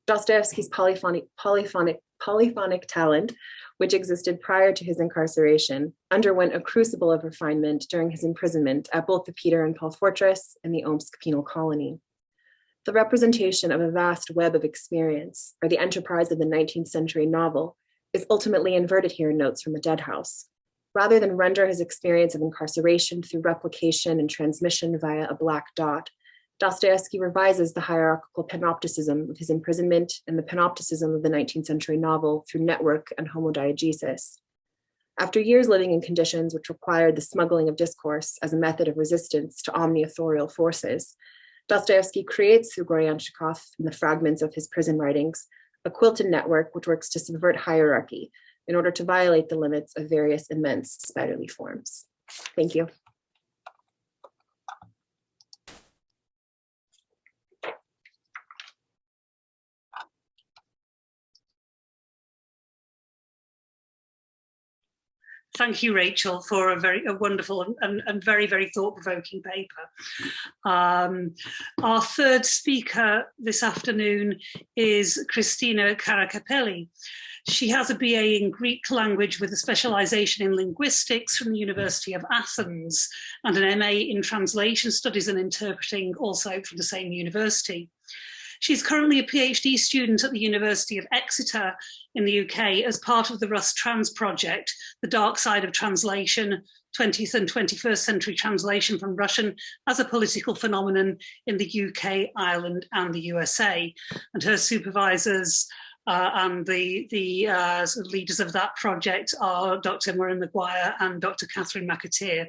Dostoevsky's polyphonic talent, which existed prior to his incarceration, underwent a crucible of refinement during his imprisonment at both the Peter and Paul Fortress and the Omsk penal colony. The representation of a vast web of experience, or the enterprise of the 19th century novel, is ultimately inverted here in Notes from a Dead House. Rather than render his experience of incarceration through replication and transmission via a black dot, Dostoevsky revises the hierarchical panopticism of his imprisonment and the panopticism of the 19th century novel through network and homodiegesis. After years living in conditions which required the smuggling of discourse as a method of resistance to omni-authorial forces, Dostoevsky creates through Goryanchikov and the fragments of his prison writings a quilted network which works to subvert hierarchy in order to violate the limits of various immense spiderly forms. Thank you. Thank you, Rachel, for a wonderful and very, very thought-provoking paper. Our third speaker this afternoon is Christina Karakepeli. She has a BA in Greek language with a specialization in linguistics from the University of Athens and an MA in translation studies and interpreting also from the same university. She's currently a PhD student at the University of Exeter in the UK as part of the Rus Trans project, The Dark Side of Translation, 20th and 21st century translation from Russian as a political phenomenon in the UK, Ireland, and the USA. And her supervisors and the sort of leaders of that project are Dr. Murray Maguire and Dr. Catherine McAteer.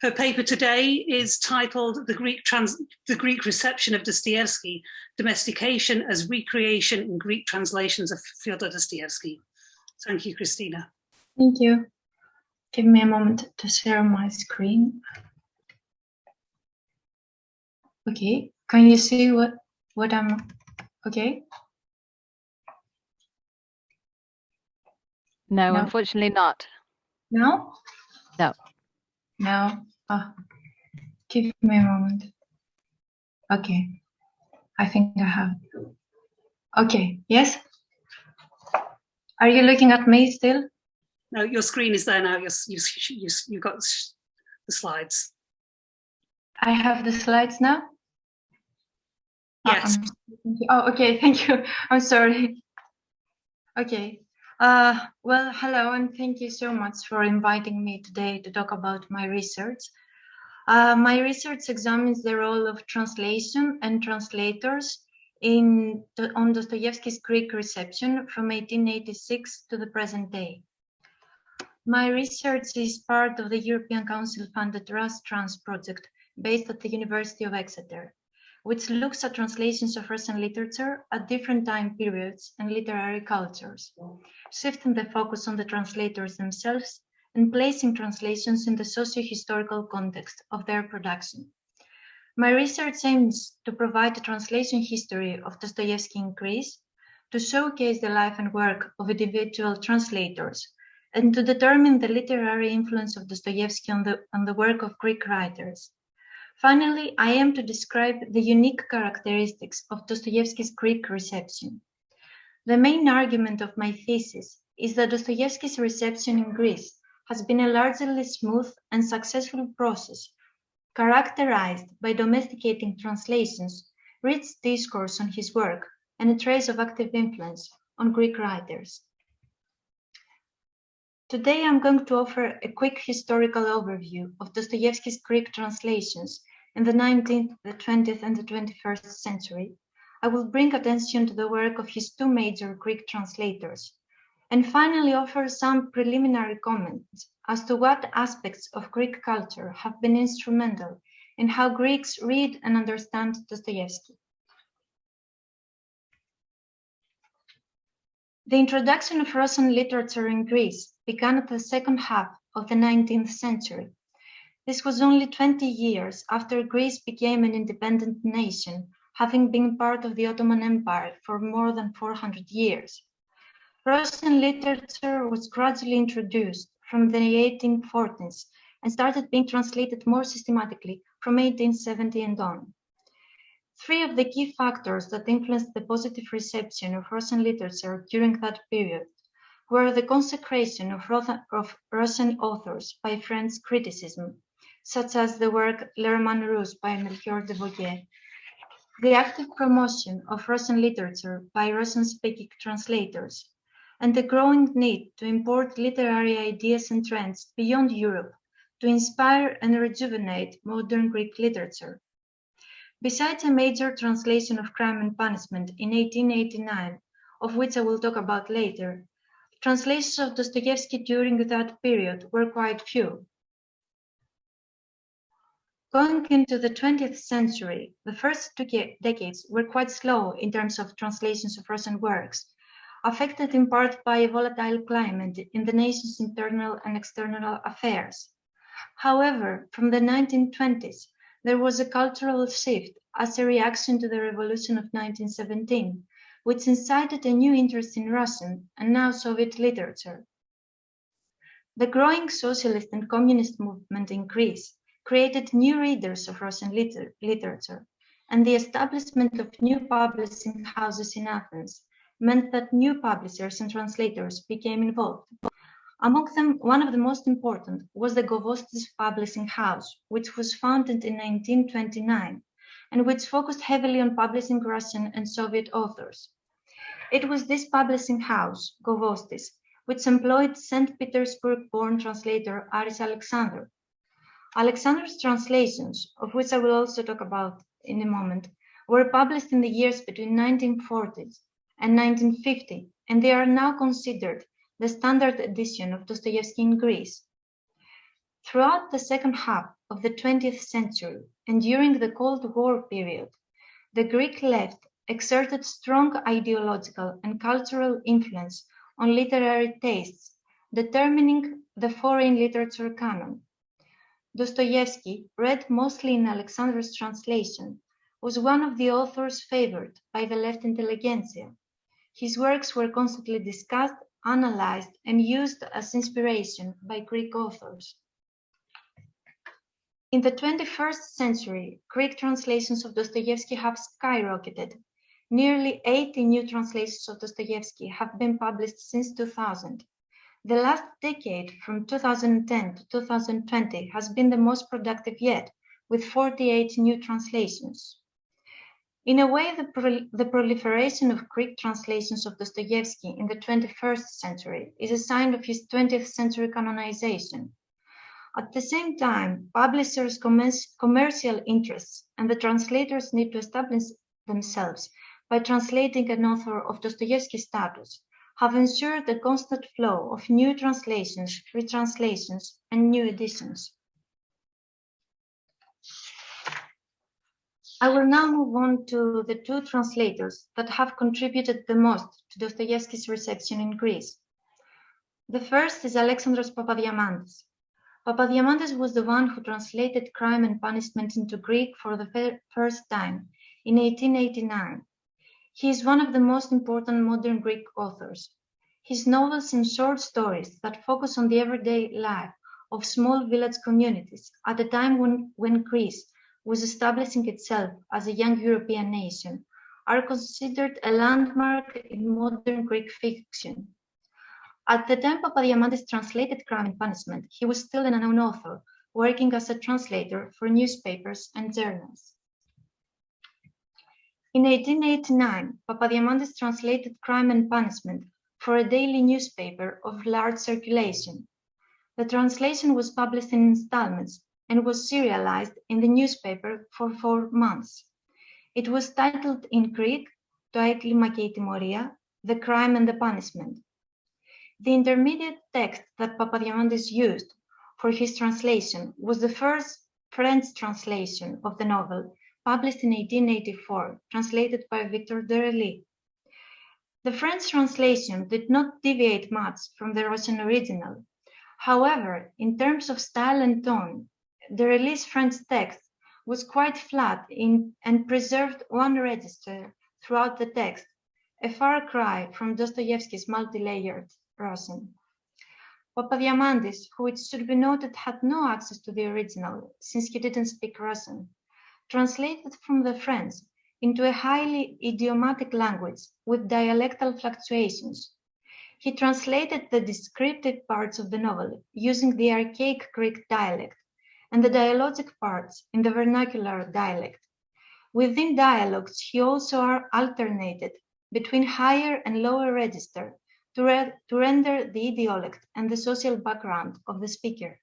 Her paper today is titled The Greek Reception of Dostoevsky, Domestication as Recreation in Greek Translations of Fyodor Dostoevsky. Thank you, Christina. Thank you. Give me a moment to share my screen. Okay, can you see what I'm, okay? No, unfortunately not. No? No. No. Oh, give me a moment. Okay. I think I have. Okay. Yes? Are you looking at me still? No, your screen is there now. You've got the slides. I have the slides now? Yes. Oh, okay. Thank you. I'm sorry. Okay. Well, hello, and thank you so much for inviting me today to talk about my research. My research examines the role of translation and translators on Dostoevsky's Greek reception from 1886 to the present day. My research is part of the European Council-funded Trans project based at the University of Exeter, which looks at translations of Russian literature at different time periods and literary cultures, shifting the focus on the translators themselves and placing translations in the socio-historical context of their production. My research aims to provide a translation history of Dostoevsky in Greece, to showcase the life and work of individual translators, and to determine the literary influence of Dostoevsky on the work of Greek writers. Finally, I aim to describe the unique characteristics of Dostoevsky's Greek reception. The main argument of my thesis is that Dostoevsky's reception in Greece has been a largely smooth and successful process, characterized by domesticating translations, rich discourse on his work, and a trace of active influence on Greek writers. Today, I'm going to offer a quick historical overview of Dostoevsky's Greek translations in the 19th, the 20th, and the 21st century. I will bring attention to the work of his two major Greek translators, and finally offer some preliminary comments as to what aspects of Greek culture have been instrumental in how Greeks read and understand Dostoevsky. The introduction of Russian literature in Greece began at the second half of the 19th century. This was only 20 years after Greece became an independent nation, having been part of the Ottoman Empire for more than 400 years. Russian literature was gradually introduced from the 1840s and started being translated more systematically from 1870 and on. Three of the key factors that influenced the positive reception of Russian literature during that period were the consecration of Russian authors by French criticism, such as the work Le Roman Russe by Melchior de Vogüé, the active promotion of Russian literature by Russian-speaking translators, and the growing need to import literary ideas and trends beyond Europe to inspire and rejuvenate modern Greek literature. Besides a major translation of Crime and Punishment in 1889, of which I will talk about later, translations of Dostoevsky during that period were quite few. Going into the 20th century, the first two decades were quite slow in terms of translations of Russian works, affected in part by a volatile climate in the nation's internal and external affairs. However, from the 1920s, there was a cultural shift as a reaction to the revolution of 1917, which incited a new interest in Russian and now Soviet literature. The growing socialist and communist movement in Greece created new readers of Russian literature, and the establishment of new publishing houses in Athens meant that new publishers and translators became involved. Among them, one of the most important was the Govostis Publishing House, which was founded in 1929 and which focused heavily on publishing Russian and Soviet authors. It was this publishing house, Govostis, which employed St Petersburg-born translator Aries Alexandru. Alexandru's translations, of which I will also talk about in a moment, were published in the years between 1940 and 1950, and they are now considered the standard edition of Dostoevsky in Greece. Throughout the second half of the 20th century and during the Cold War period, the Greek left exerted strong ideological and cultural influence on literary tastes, determining the foreign literature canon. Dostoevsky, read mostly in Alexandros translation, was one of the authors favored by the left intelligentsia. His works were constantly discussed, analyzed, and used as inspiration by Greek authors. In the 21st century, Greek translations of Dostoevsky have skyrocketed. Nearly 80 new translations of Dostoevsky have been published since 2000. The last decade, from 2010 to 2020, has been the most productive yet, with 48 new translations. In a way, the proliferation of Greek translations of Dostoevsky in the 21st century is a sign of his 20th century canonization. At the same time, publishers' commercial interests and the translators need to establish themselves by translating an author of Dostoevsky status have ensured a constant flow of new translations, retranslations, and new editions. I will now move on to the two translators that have contributed the most to Dostoevsky's reception in Greece. The first is Alexandros Popaviamantas. Popaviamantas was the one who translated Crime and Punishment into Greek for the first time in 1889. He is one of the most important modern Greek authors. His novels and short stories that focus on the everyday life of small village communities at a time when Greece was establishing itself as a young European nation are considered a landmark in modern Greek fiction. At the time Popaviamantas translated Crime and Punishment, he was still an unknown author, working as a translator for newspapers and journals. In 1889, Popaviamantas translated Crime and Punishment for a daily newspaper of large circulation. The translation was published in installments and was serialized in the newspaper for 4 months. It was titled in Greek, "Το έγκλημα και η τιμωρία," The Crime and the Punishment. The intermediate text that Popaviamantas used for his translation was the first French translation of the novel, published in 1884, translated by Victor Derely. The French translation did not deviate much from the Russian original. However, in terms of style and tone, Derely's French text was quite flat and preserved one register throughout the text, a far cry from Dostoevsky's multi-layered Russian. Popaviamantas, who it should be noted had no access to the original since he didn't speak Russian, translated from the French into a highly idiomatic language with dialectal fluctuations. He translated the descriptive parts of the novel using the archaic Greek dialect and the dialogic parts in the vernacular dialect. Within dialogues, he also alternated between higher and lower register to render the idiolect and the social background of the speaker.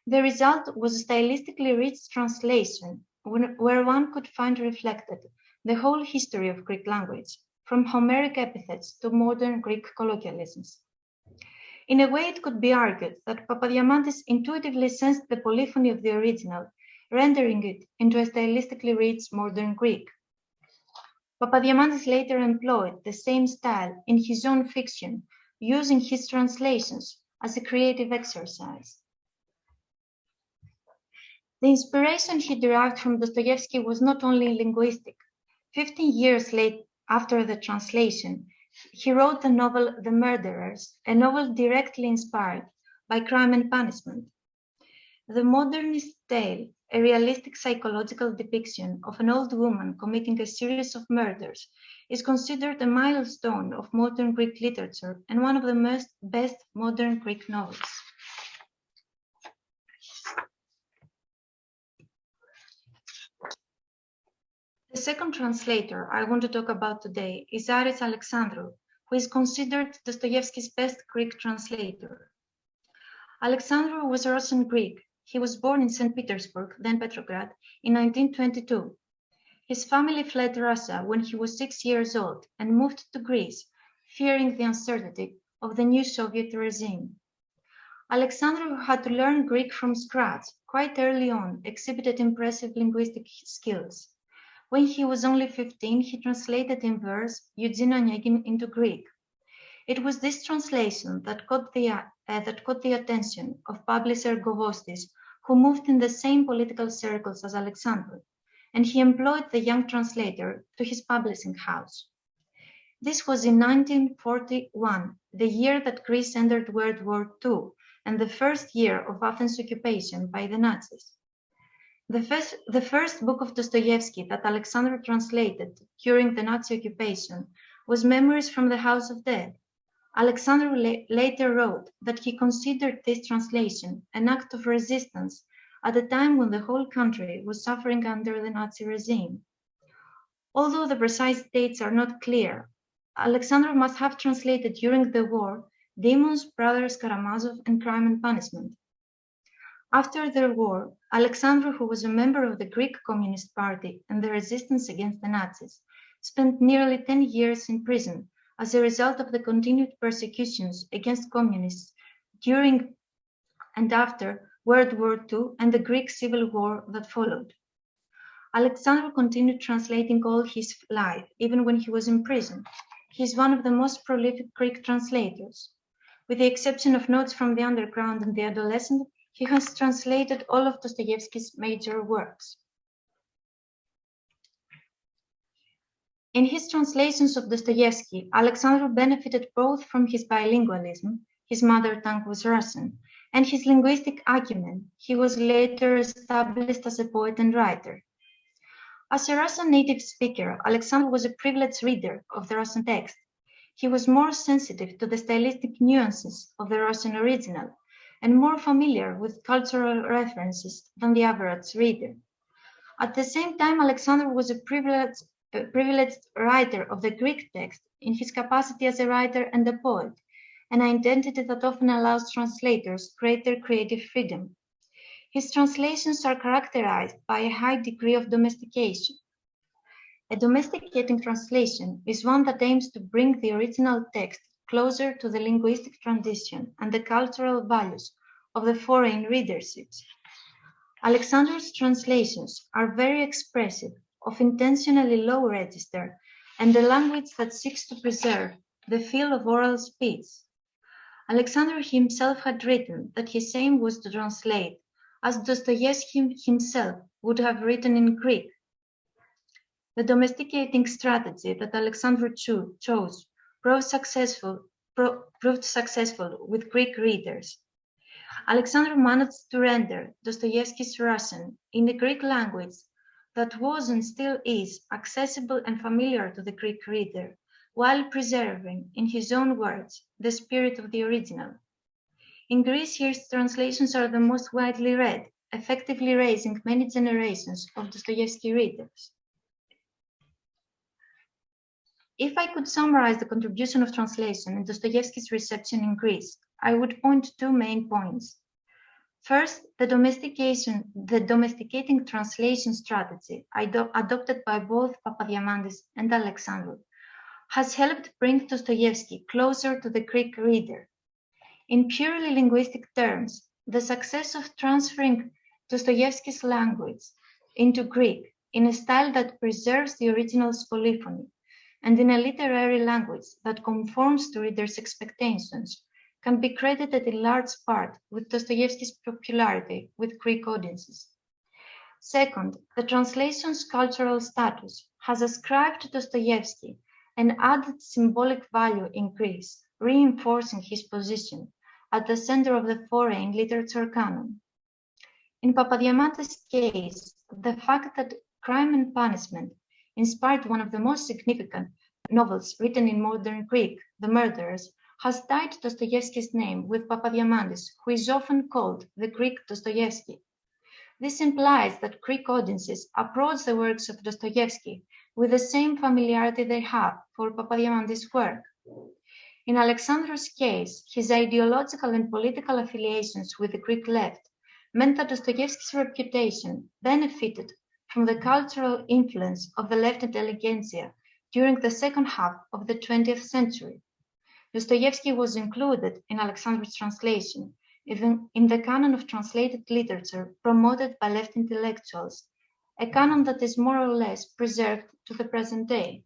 The result was a stylistically rich translation where one could find reflected the whole history of Greek language, from Homeric epithets to modern Greek colloquialisms. In a way, it could be argued that Popaviamantas intuitively sensed the polyphony of the original, rendering it into a stylistically rich modern Greek. Popaviamantas later employed the same style in his own fiction, using his translations as a creative exercise. The inspiration he derived from Dostoevsky was not only linguistic. 15 years later, after the translation, he wrote the novel The Murderers, a novel directly inspired by Crime and Punishment. The modernist tale, a realistic psychological depiction of an old woman committing a series of murders, is considered a milestone of modern Greek literature and one of the best modern Greek novels. The second translator I want to talk about today is Aries Alexandru, who is considered Dostoevsky's best Greek translator. Alexandru was a Russian Greek. He was born in St. Petersburg, then Petrograd, in 1922. His family fled Russia when he was 6 years old and moved to Greece, fearing the uncertainty of the new Soviet regime. Alexandru, who had to learn Greek from scratch quite early on, exhibited impressive linguistic skills. When he was only 15, he translated in verse Eugene Onegin into Greek. It was this translation that caught the attention of publisher Govostis, who moved in the same political circles as Alexandru, and he employed the young translator to his publishing house. This was in 1941, the year that Greece entered World War II, and the first year of Athens' occupation by the Nazis. The first book of Dostoevsky that Alexandru translated during the Nazi occupation was Memories from the House of Dead. Alexandru later wrote that he considered this translation an act of resistance at a time when the whole country was suffering under the Nazi regime. Although the precise dates are not clear, Alexandru must have translated during the war Demons, Brothers Karamazov, and Crime and Punishment. After the war, Alexandru, who was a member of the Greek Communist Party and the resistance against the Nazis, spent nearly 10 years in prison as a result of the continued persecutions against communists during and after World War II and the Greek Civil War that followed. Alexandru continued translating all his life, even when he was in prison. He is one of the most prolific Greek translators. With the exception of Notes from the Underground and The Adolescent, he has translated all of Dostoevsky's major works. In his translations of Dostoevsky, Alexandru benefited both from his bilingualism, his mother tongue was Russian, and his linguistic acumen. He was later established as a poet and writer. As a Russian native speaker, Alexandru was a privileged reader of the Russian text. He was more sensitive to the stylistic nuances of the Russian original and more familiar with cultural references than the average reader. At the same time, Alexandru was a privileged writer of the Greek text in his capacity as a writer and a poet, an identity that often allows translators greater creative freedom. His translations are characterized by a high degree of domestication. A domesticating translation is one that aims to bring the original text closer to the linguistic tradition and the cultural values of the foreign readerships. Alexandru's translations are very expressive, of intentionally low register, and a language that seeks to preserve the feel of oral speech. Alexandru himself had written that his aim was to translate as Dostoevsky himself would have written in Greek. The domesticating strategy that Alexandru chose proved successful with Greek readers. Alexandru managed to render Dostoevsky's Russian in a Greek language that was and still is accessible and familiar to the Greek reader, while preserving, in his own words, the spirit of the original. In Greece, his translations are the most widely read, effectively raising many generations of Dostoevsky readers. If I could summarize the contribution of translation in Dostoevsky's reception in Greece, I would point to two main points. First, the domesticating translation strategy adopted by both Popaviamantas and Alexandru has helped bring Dostoevsky closer to the Greek reader. In purely linguistic terms, the success of transferring Dostoevsky's language into Greek in a style that preserves the original's polyphony and in a literary language that conforms to readers' expectations can be credited in large part with Dostoevsky's popularity with Greek audiences. Second, the translation's cultural status has ascribed to Dostoevsky an added symbolic value in Greece, reinforcing his position at the center of the foreign literature canon. In Popaviamantas' case, the fact that Crime and Punishment inspired one of the most significant novels written in modern Greek, The Murderers, has tied Dostoevsky's name with Popaviamantas, who is often called the Greek Dostoevsky. This implies that Greek audiences approach the works of Dostoevsky with the same familiarity they have for Popaviamantas' work. In Alexandru's case, his ideological and political affiliations with the Greek left meant that Dostoevsky's reputation benefited from the cultural influence of the left intelligentsia during the second half of the 20th century. Dostoevsky was included in Alexandru's translation, even in the canon of translated literature promoted by left intellectuals, a canon that is more or less preserved to the present day.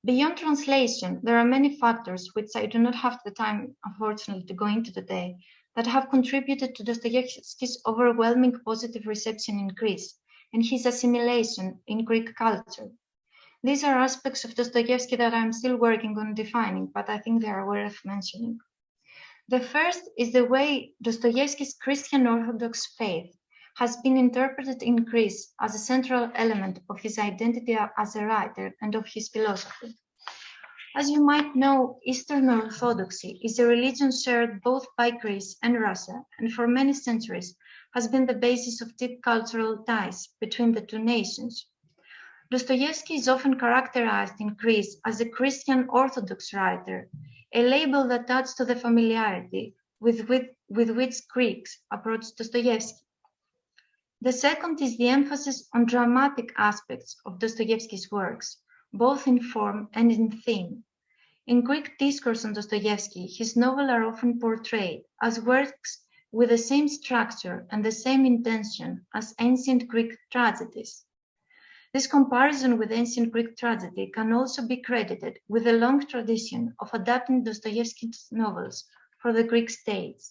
Beyond translation, there are many factors which I do not have the time, unfortunately, to go into today, that have contributed to Dostoevsky's overwhelming positive reception in Greece and his assimilation in Greek culture. These are aspects of Dostoevsky that I'm still working on defining, but I think they are worth mentioning. The first is the way Dostoevsky's Christian Orthodox faith has been interpreted in Greece as a central element of his identity as a writer and of his philosophy. As you might know, Eastern Orthodoxy is a religion shared both by Greece and Russia, and for many centuries has been the basis of deep cultural ties between the two nations. Dostoevsky is often characterized in Greece as a Christian Orthodox writer, a label that adds to the familiarity with which Greeks approach Dostoevsky. The second is the emphasis on dramatic aspects of Dostoevsky's works, both in form and in theme. In Greek discourse on Dostoevsky, his novels are often portrayed as works with the same structure and the same intention as ancient Greek tragedies. This comparison with ancient Greek tragedy can also be credited with a long tradition of adapting Dostoevsky's novels for the Greek stage.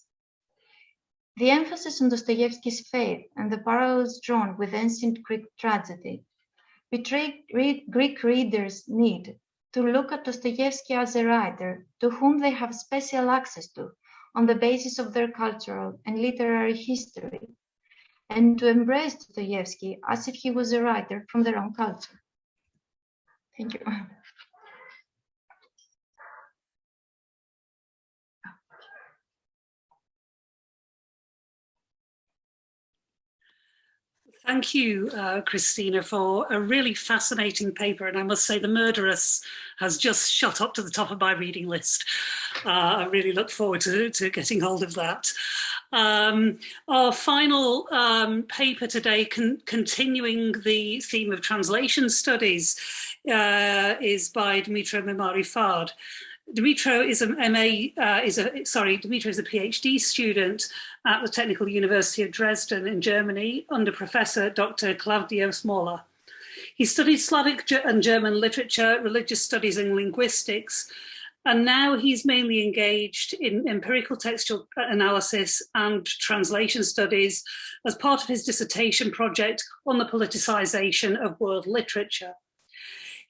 The emphasis on Dostoevsky's faith and the parallels drawn with ancient Greek tragedy betray Greek readers' need to look at Dostoevsky as a writer to whom they have special access to on the basis of their cultural and literary history, and to embrace Dostoevsky as if he was a writer from their own culture. Thank you. Thank you, Christina, for a really fascinating paper. And I must say, The Murderess has just shot up to the top of my reading list. I really look forward to getting hold of that. Our final paper today, continuing the theme of translation studies, is by Dmytro Memari Fard. Dmytro is Dmytro is a PhD student at the Technical University of Dresden in Germany under Professor Dr. Claudio Smola. He studied Slavic and German literature, religious studies and linguistics, and now he's mainly engaged in empirical textual analysis and translation studies as part of his dissertation project on the politicization of world literature.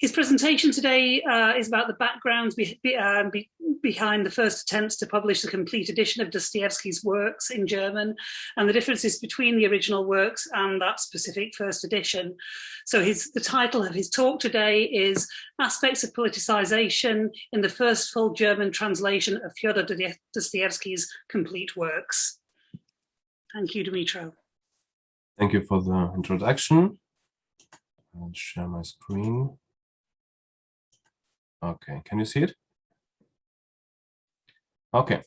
His presentation today is about the backgrounds behind the first attempts to publish the complete edition of Dostoevsky's works in German and the differences between the original works and that specific first edition. So the title of his talk today is Aspects of Politicization in the First Full German Translation of Fyodor Dostoevsky's Complete Works. Thank you, Dmytro. Thank you for the introduction. I'll share my screen. Okay, can you see it? Okay,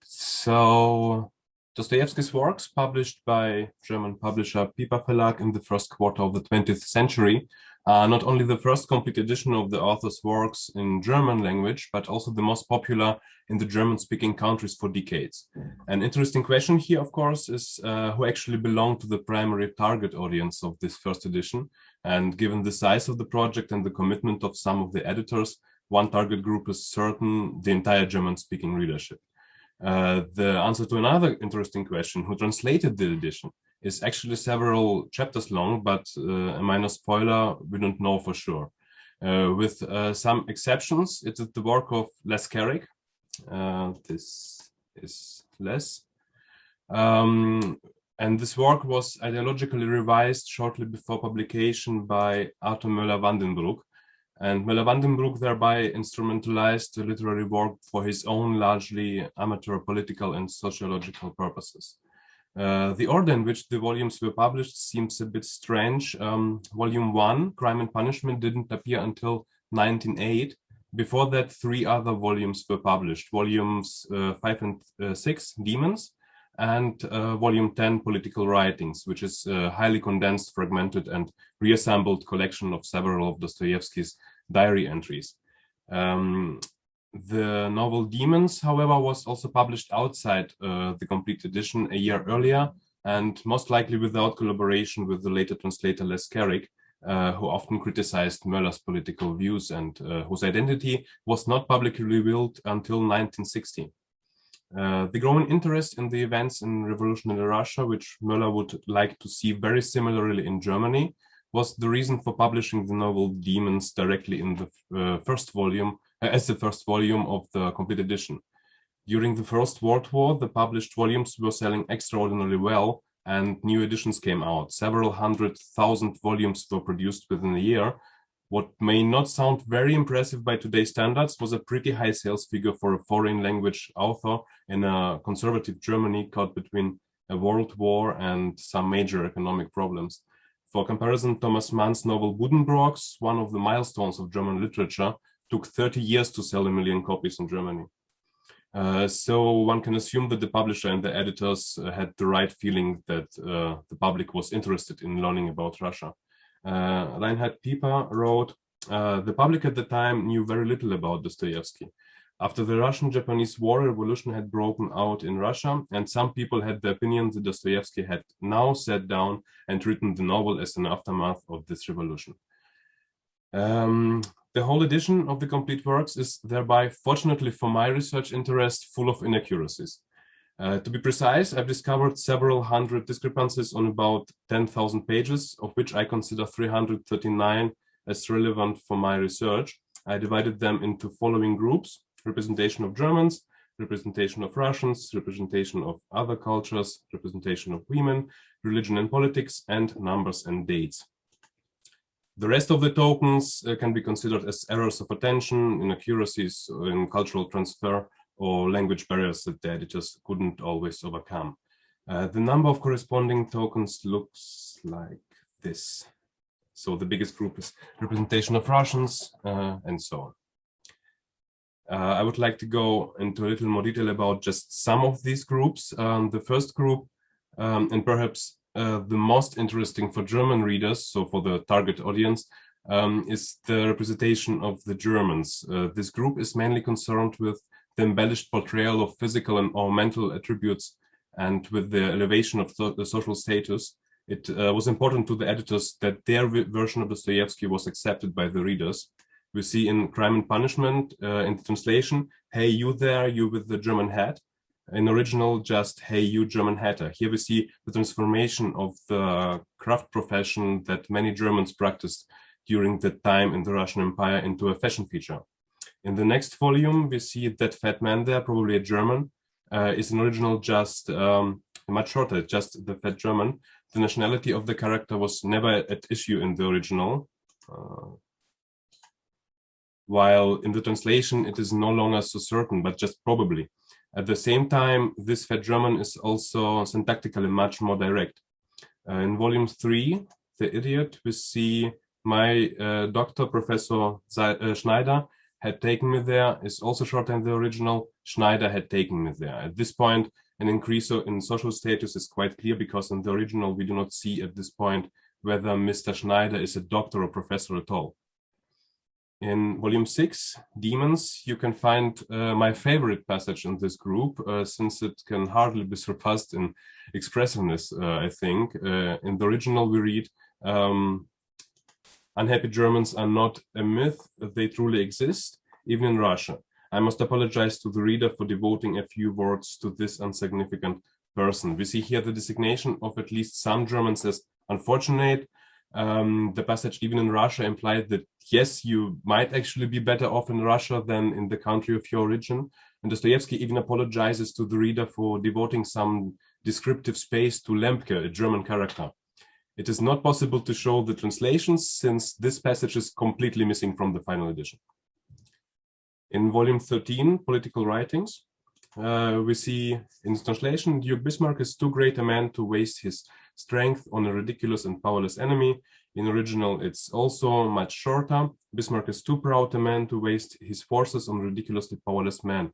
so Dostoevsky's works, published by German publisher Piper Verlag in the first quarter of the 20th century, are not only the first complete edition of the author's works in German language, but also the most popular in the German-speaking countries for decades. An interesting question here, of course, is who actually belonged to the primary target audience of this first edition. And given the size of the project and the commitment of some of the editors, one target group is certain: the entire German-speaking readership. The answer to another interesting question, who translated the edition, is actually several chapters long, but a minor spoiler, we don't know for sure. With some exceptions, it is the work of Les Carrick. This is Les. And this work was ideologically revised shortly before publication by Arthur Müller-Vandenbroek. And Müller-Vandenbroek thereby instrumentalized the literary work for his own largely amateur political and sociological purposes. The order in which the volumes were published seems a bit strange. Volume 1, Crime and Punishment, didn't appear until 1908. Before that, 3 other volumes were published. Volumes 5 and 6, Demons, and volume 10, Political Writings, which is a highly condensed, fragmented, and reassembled collection of several of Dostoevsky's diary entries. The novel Demons, however, was also published outside the complete edition a year earlier, and most likely without collaboration with the later translator Les Carrick, who often criticized Möller's political views and whose identity was not publicly revealed until 1960. The growing interest in the events in revolutionary Russia, which Möller would like to see very similarly in Germany, was the reason for publishing the novel Demons directly in the first volume, as the first volume of the complete edition. During the First World War, the published volumes were selling extraordinarily well, and new editions came out. Several 100,000 volumes were produced within a year. What may not sound very impressive by today's standards was a pretty high sales figure for a foreign language author in a conservative Germany caught between a world war and some major economic problems. For comparison, Thomas Mann's novel Buddenbrooks, one of the milestones of German literature, took 30 years to sell 1 million copies in Germany. So one can assume that the publisher and the editors had the right feeling that the public was interested in learning about Russia. Reinhard Pieper wrote, the public at the time knew very little about Dostoevsky. After the Russian-Japanese War, a revolution had broken out in Russia, and some people had the opinion that Dostoevsky had now sat down and written the novel as an aftermath of this revolution. The whole edition of the complete works is thereby, fortunately for my research interest, full of inaccuracies. To be precise, I've discovered several hundred discrepancies on about 10,000 pages, of which I consider 339 as relevant for my research. I divided them into following groups: representation of Germans, representation of Russians, representation of other cultures, representation of women, religion and politics, and numbers and dates. The rest of the tokens can be considered as errors of attention, inaccuracies in cultural transfer, or language barriers that the editors couldn't always overcome. The number of corresponding tokens looks like this. So the biggest group is representation of Russians, and so on. I would like to go into a little more detail about just some of these groups. The first group, and perhaps the most interesting for German readers, so for the target audience, is the representation of the Germans. This group is mainly concerned with the embellished portrayal of physical and or mental attributes and with the elevation of the social status. It was important to the editors that their version of Dostoevsky was accepted by the readers. We see in Crime and Punishment, in the translation, "Hey, you there, you with the German hat." In original, just "Hey, you German hatter." Here we see the transformation of the craft profession that many Germans practiced during the time in the Russian Empire into a fashion feature. In the next volume, we see that fat man there, probably a German, is in original just much shorter, just the fat German. The nationality of the character was never at issue in the original, while in the translation it is no longer so certain, but just probably. At the same time, this fat German is also syntactically much more direct. In volume 3, The Idiot, we see my doctor, Professor Schneider, had taken me there, is also shorter than the original. Schneider had taken me there. At this point, an increase in social status is quite clear because in the original, we do not see at this point whether Mr. Schneider is a doctor or professor at all. In volume 6, Demons, you can find my favorite passage in this group, since it can hardly be surpassed in expressiveness, I think. In the original, we read, "Unhappy Germans are not a myth, they truly exist, even in Russia. I must apologize to the reader for devoting a few words to this insignificant person." We see here the designation of at least some Germans as unfortunate. The passage, even in Russia, implied that, yes, you might actually be better off in Russia than in the country of your origin. And Dostoevsky even apologizes to the reader for devoting some descriptive space to Lemke, a German character. It is not possible to show the translations since this passage is completely missing from the final edition. In volume 13, Political Writings, we see in the translation, Duke Bismarck is too great a man to waste his strength on a ridiculous and powerless enemy. In original, it's also much shorter. Bismarck is too proud a man to waste his forces on a ridiculously powerless man.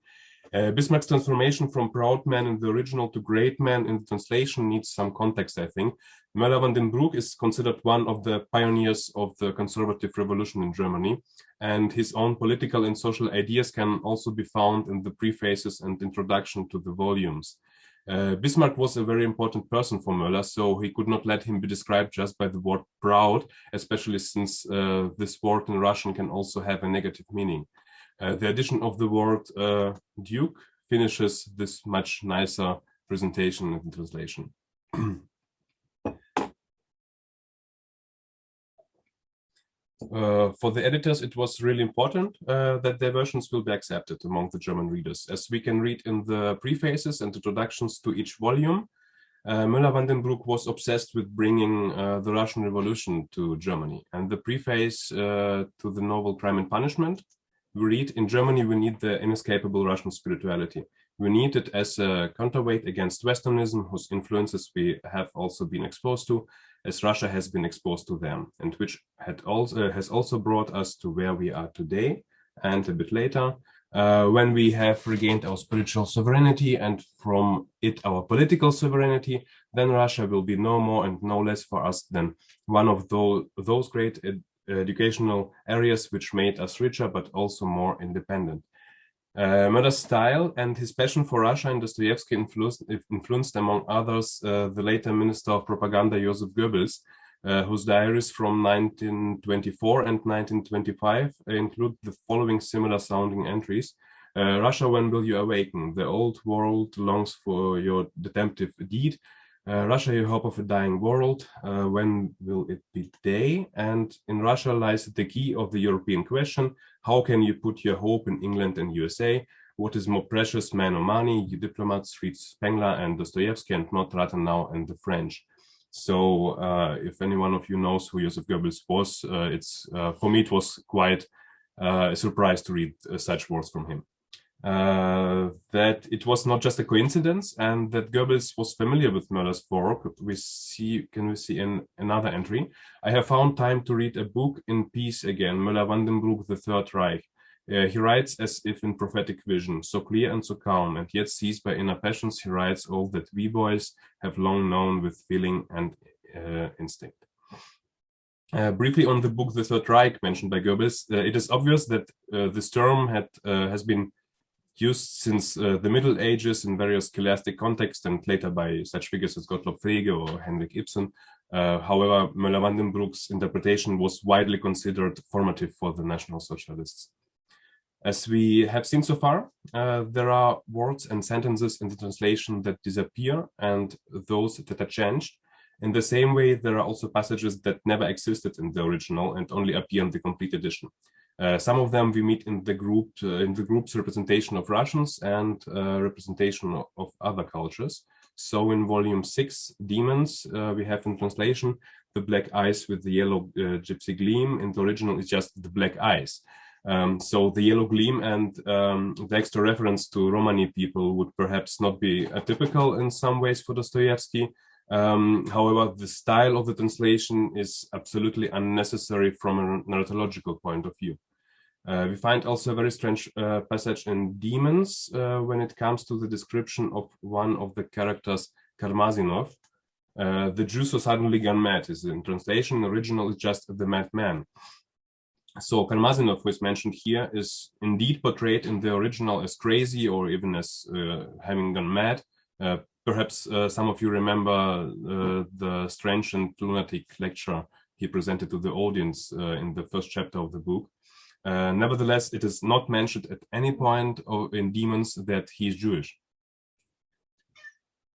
Bismarck's transformation from proud man in the original to great man in the translation needs some context, I think. Möller van den Broek is considered one of the pioneers of the conservative revolution in Germany, and his own political and social ideas can also be found in the prefaces and introduction to the volumes. Bismarck was a very important person for Möller, so he could not let him be described just by the word proud, especially since this word in Russian can also have a negative meaning. The addition of the word duke finishes this much nicer presentation and translation. For the editors, it was really important that their versions will be accepted among the German readers. As we can read in the prefaces and introductions to each volume, Möller van den Broek was obsessed with bringing the Russian Revolution to Germany. And the preface to the novel Crime and Punishment, we read, in Germany, we need the inescapable Russian spirituality. We need it as a counterweight against Westernism, whose influences we have also been exposed to, as Russia has been exposed to them, and which has also brought us to where we are today, and a bit later, when we have regained our spiritual sovereignty and from it our political sovereignty, then Russia will be no more and no less for us than one of those great educational areas which made us richer but also more independent. Möller's style and his passion for Russia and Dostoevsky influenced among others the later Minister of Propaganda Joseph Goebbels, whose diaries from 1924 and 1925 include the following similar sounding entries. Russia, when will you awaken? The old world longs for your redemptive deed. Russia, you hope of a dying world. When will it be day? And in Russia lies the key of the European question. How can you put your hope in England and USA? What is more precious, man or money? You diplomats read Spengler and Dostoevsky and not Rathenau and the French. So if any one of you knows who Joseph Goebbels was, for me it was quite a surprise to read such words from him. That it was not just a coincidence, and that Goebbels was familiar with Möller's work, can we see in another entry. I have found time to read a book in peace again, Möller van den Broek, The Third Reich. He writes as if in prophetic vision, so clear and so calm, and yet seized by inner passions, he writes all that we boys have long known with feeling and instinct. Briefly on the book The Third Reich mentioned by Goebbels, it is obvious that this term has been used since the Middle Ages in various scholastic contexts and later by such figures as Gottlob Frege or Henrik Ibsen. However, Möller van den Broek's interpretation was widely considered formative for the National Socialists. As we have seen so far, there are words and sentences in the translation that disappear and those that are changed. In the same way, there are also passages that never existed in the original and only appear in the complete edition. Some of them we meet in the group's representation of Russians and representation of other cultures. So in volume 6, Demons, we have in translation the black eyes with the yellow gypsy gleam. In the original, it's just the black eyes. So the yellow gleam and the extra reference to Romani people would perhaps not be atypical in some ways for Dostoevsky. However, the style of the translation is absolutely unnecessary from a narratological point of view. We find also a very strange passage in Demons when it comes to the description of one of the characters, Karmazinov. The Jew so suddenly gone mad is in translation. Original is just the madman. So Karmazinov, who is mentioned here, is indeed portrayed in the original as crazy or even as having gone mad. Perhaps some of you remember the strange and lunatic lecture he presented to the audience in the first chapter of the book. Nevertheless, it is not mentioned at any point in Demons that he is Jewish.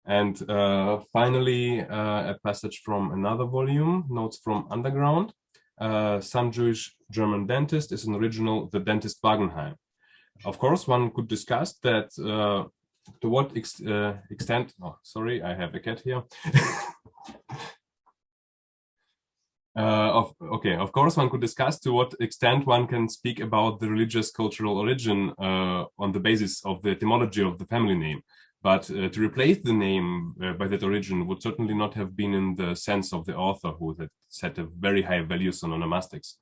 And finally, a passage from another volume, Notes from Underground. Some Jewish German dentist is an original, the dentist Wagenheim. Of course, one could discuss that to what extent, oh, sorry, I have a cat here. Of course, one could discuss to what extent one can speak about the religious cultural origin on the basis of the etymology of the family name. But to replace the name by that origin would certainly not have been in the sense of the author, who had set a very high values on onomastics.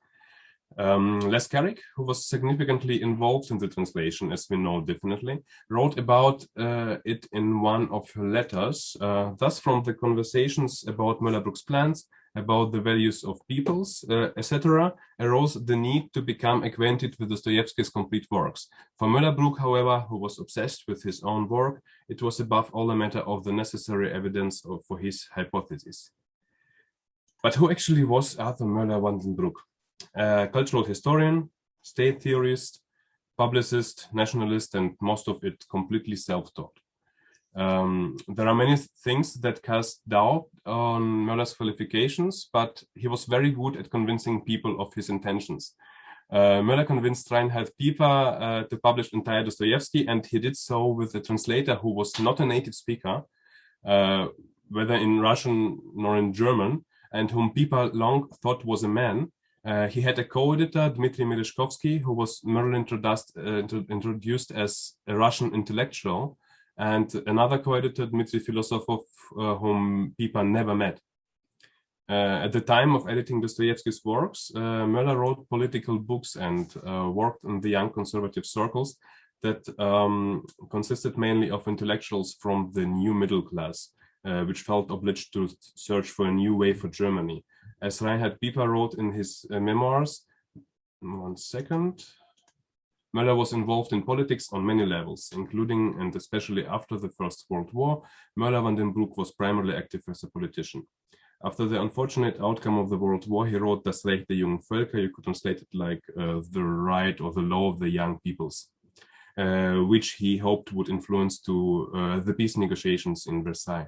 Les Carrick, who was significantly involved in the translation, as we know definitely, wrote about it in one of her letters. Thus, from the conversations about Müller-Brug's plans, about the values of peoples, etc., arose the need to become acquainted with Dostoevsky's complete works. For Müller-Brug, however, who was obsessed with his own work, it was above all a matter of the necessary evidence for his hypothesis. But who actually was Arthur Müller-Vandenbroek? Cultural historian, state theorist, publicist, nationalist, and most of it completely self-taught. There are many things that cast doubt on Möller's qualifications, but he was very good at convincing people of his intentions. Müller convinced Reinhard Pieper to publish entire Dostoevsky, and he did so with a translator who was not a native speaker, whether in Russian nor in German, and whom Pieper long thought was a man. He had a co-editor, Dmytro Memari, who was merely introduced as a Russian intellectual, and another co-editor, Dmitry Filosofov, whom Pieper never met. At the time of editing Dostoevsky's works, Müller wrote political books and worked in the young conservative circles that consisted mainly of intellectuals from the new middle class, which felt obliged to search for a new way for Germany. As Reinhard Pieper wrote in his memoirs, Müller was involved in politics on many levels, including and especially after the First World War. Müller-Vandenbroek was primarily active as a politician. After the unfortunate outcome of the World War, he wrote Das Recht der jungen Völker. You could translate it like the right or the law of the young peoples, which he hoped would influence to the peace negotiations in Versailles.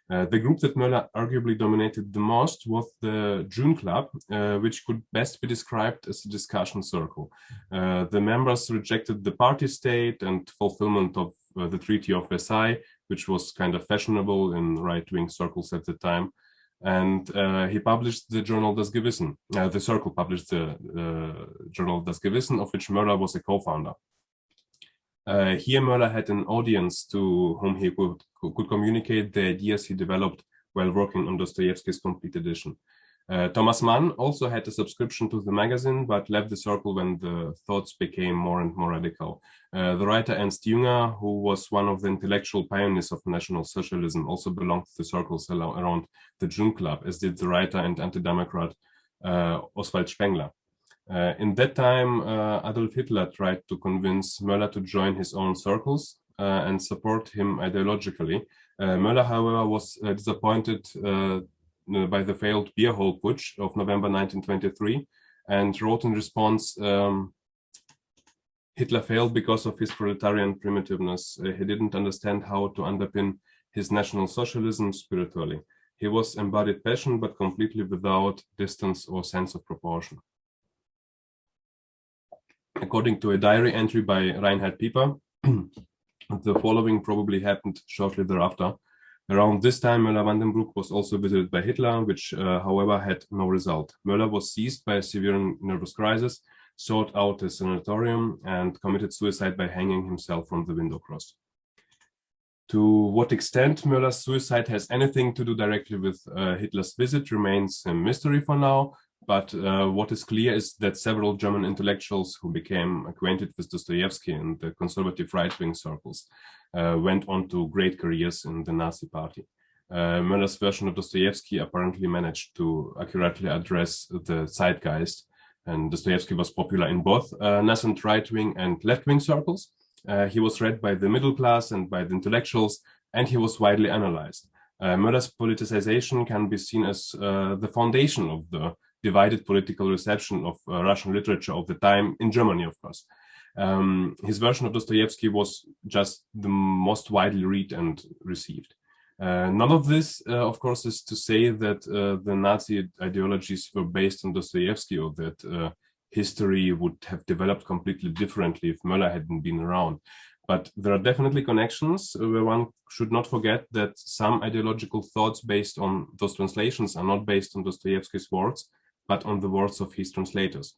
The group that Müller arguably dominated the most was the June Club, which could best be described as a discussion circle. The members rejected the party state and fulfillment of the Treaty of Versailles, which was kind of fashionable in right-wing circles at the time. And he published the journal Das Gewissen. The circle published the journal Das Gewissen, of which Müller was a co-founder. Here Müller had an audience to whom he could communicate the ideas he developed while working on Dostoevsky's complete edition. Thomas Mann also had a subscription to the magazine, but left the circle when the thoughts became more and more radical. The writer Ernst Jünger, who was one of the intellectual pioneers of National Socialism, also belonged to the circles around the June Club, as did the writer and anti-democrat Oswald Spengler. In that time, Adolf Hitler tried to convince Müller to join his own circles and support him ideologically. Müller, however, was disappointed by the failed beer hall putsch of November 1923 and wrote in response, Hitler failed because of his proletarian primitiveness. He didn't understand how to underpin his National Socialism spiritually. He was embodied passion, but completely without distance or sense of proportion. According to a diary entry by Reinhard Pieper, the following probably happened shortly thereafter. Around this time, Müller-Vandenbroek was also visited by Hitler, which, however, had no result. Müller was seized by a severe nervous crisis, sought out a sanatorium, and committed suicide by hanging himself from the window cross. To what extent Müller's suicide has anything to do directly with Hitler's visit remains a mystery for now. But what is clear is that several German intellectuals who became acquainted with Dostoevsky in the conservative right-wing circles went on to great careers in the Nazi party. Müller's version of Dostoevsky apparently managed to accurately address the zeitgeist, and Dostoevsky was popular in both nascent right-wing and left-wing circles. He was read by the middle class and by the intellectuals, and he was widely analyzed. Müller's politicization can be seen as the foundation of the divided political reception of Russian literature of the time, in Germany, of course. His version of Dostoevsky was just the most widely read and received. None of this, of course, is to say that the Nazi ideologies were based on Dostoevsky, or that history would have developed completely differently if Müller hadn't been around. But there are definitely connections where one should not forget that some ideological thoughts based on those translations are not based on Dostoevsky's words, but on the words of his translators.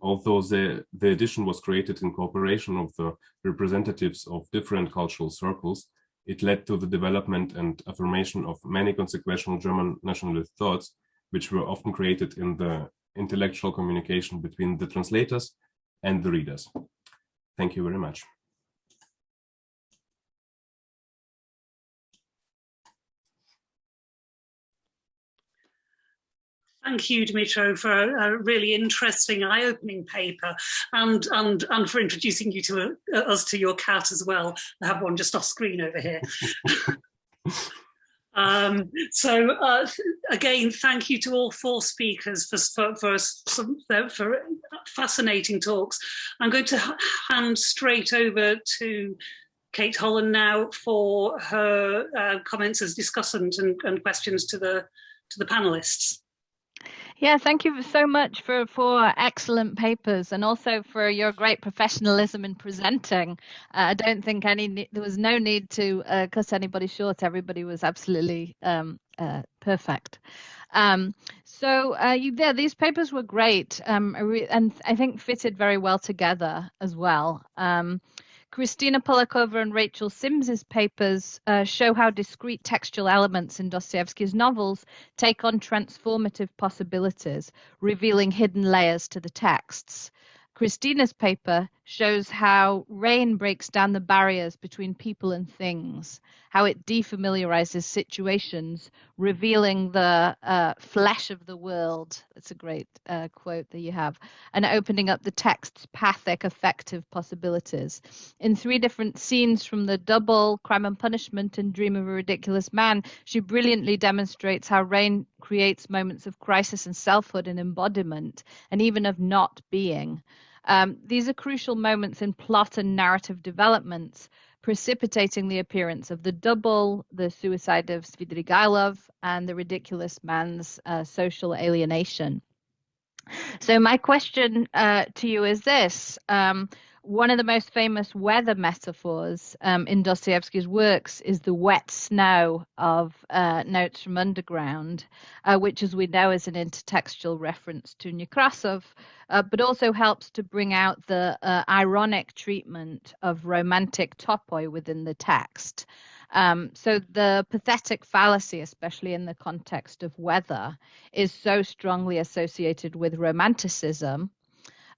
Although the edition was created in cooperation of the representatives of different cultural circles, it led to the development and affirmation of many consequential German nationalist thoughts, which were often created in the intellectual communication between the translators and the readers. Thank you very much. Thank you, Dmytro, for a really interesting, eye-opening paper, and for introducing you to us to your cat as well. I have one just off screen over here. Again, thank you to all four speakers for fascinating talks. I'm going to hand straight over to Kate Holland now for her comments as discussant and questions to the panelists. Yeah, thank you so much for excellent papers, and also for your great professionalism in presenting. I don't think there was no need to cut anybody short. Everybody was absolutely perfect. These papers were great, and I think fitted very well together as well. Kristina Polakova and Rachel Sims's papers show how discrete textual elements in Dostoevsky's novels take on transformative possibilities, revealing hidden layers to the texts. Kristina's paper shows how rain breaks down the barriers between people and things, how it defamiliarizes situations, revealing the flesh of the world. That's a great quote that you have, and opening up the text's pathic, affective possibilities. In 3 different scenes from The Double, Crime and Punishment, and Dream of a Ridiculous Man, she brilliantly demonstrates how rain creates moments of crisis and selfhood and embodiment, and even of not being. These are crucial moments in plot and narrative developments, precipitating the appearance of The Double, the suicide of Svidrigailov, and The Ridiculous Man's social alienation. So my question to you is this. One of the most famous weather metaphors in Dostoevsky's works is the wet snow of Notes from Underground, which, as we know, is an intertextual reference to Nekrasov, but also helps to bring out the ironic treatment of romantic topoi within the text. So the pathetic fallacy, especially in the context of weather, is so strongly associated with romanticism.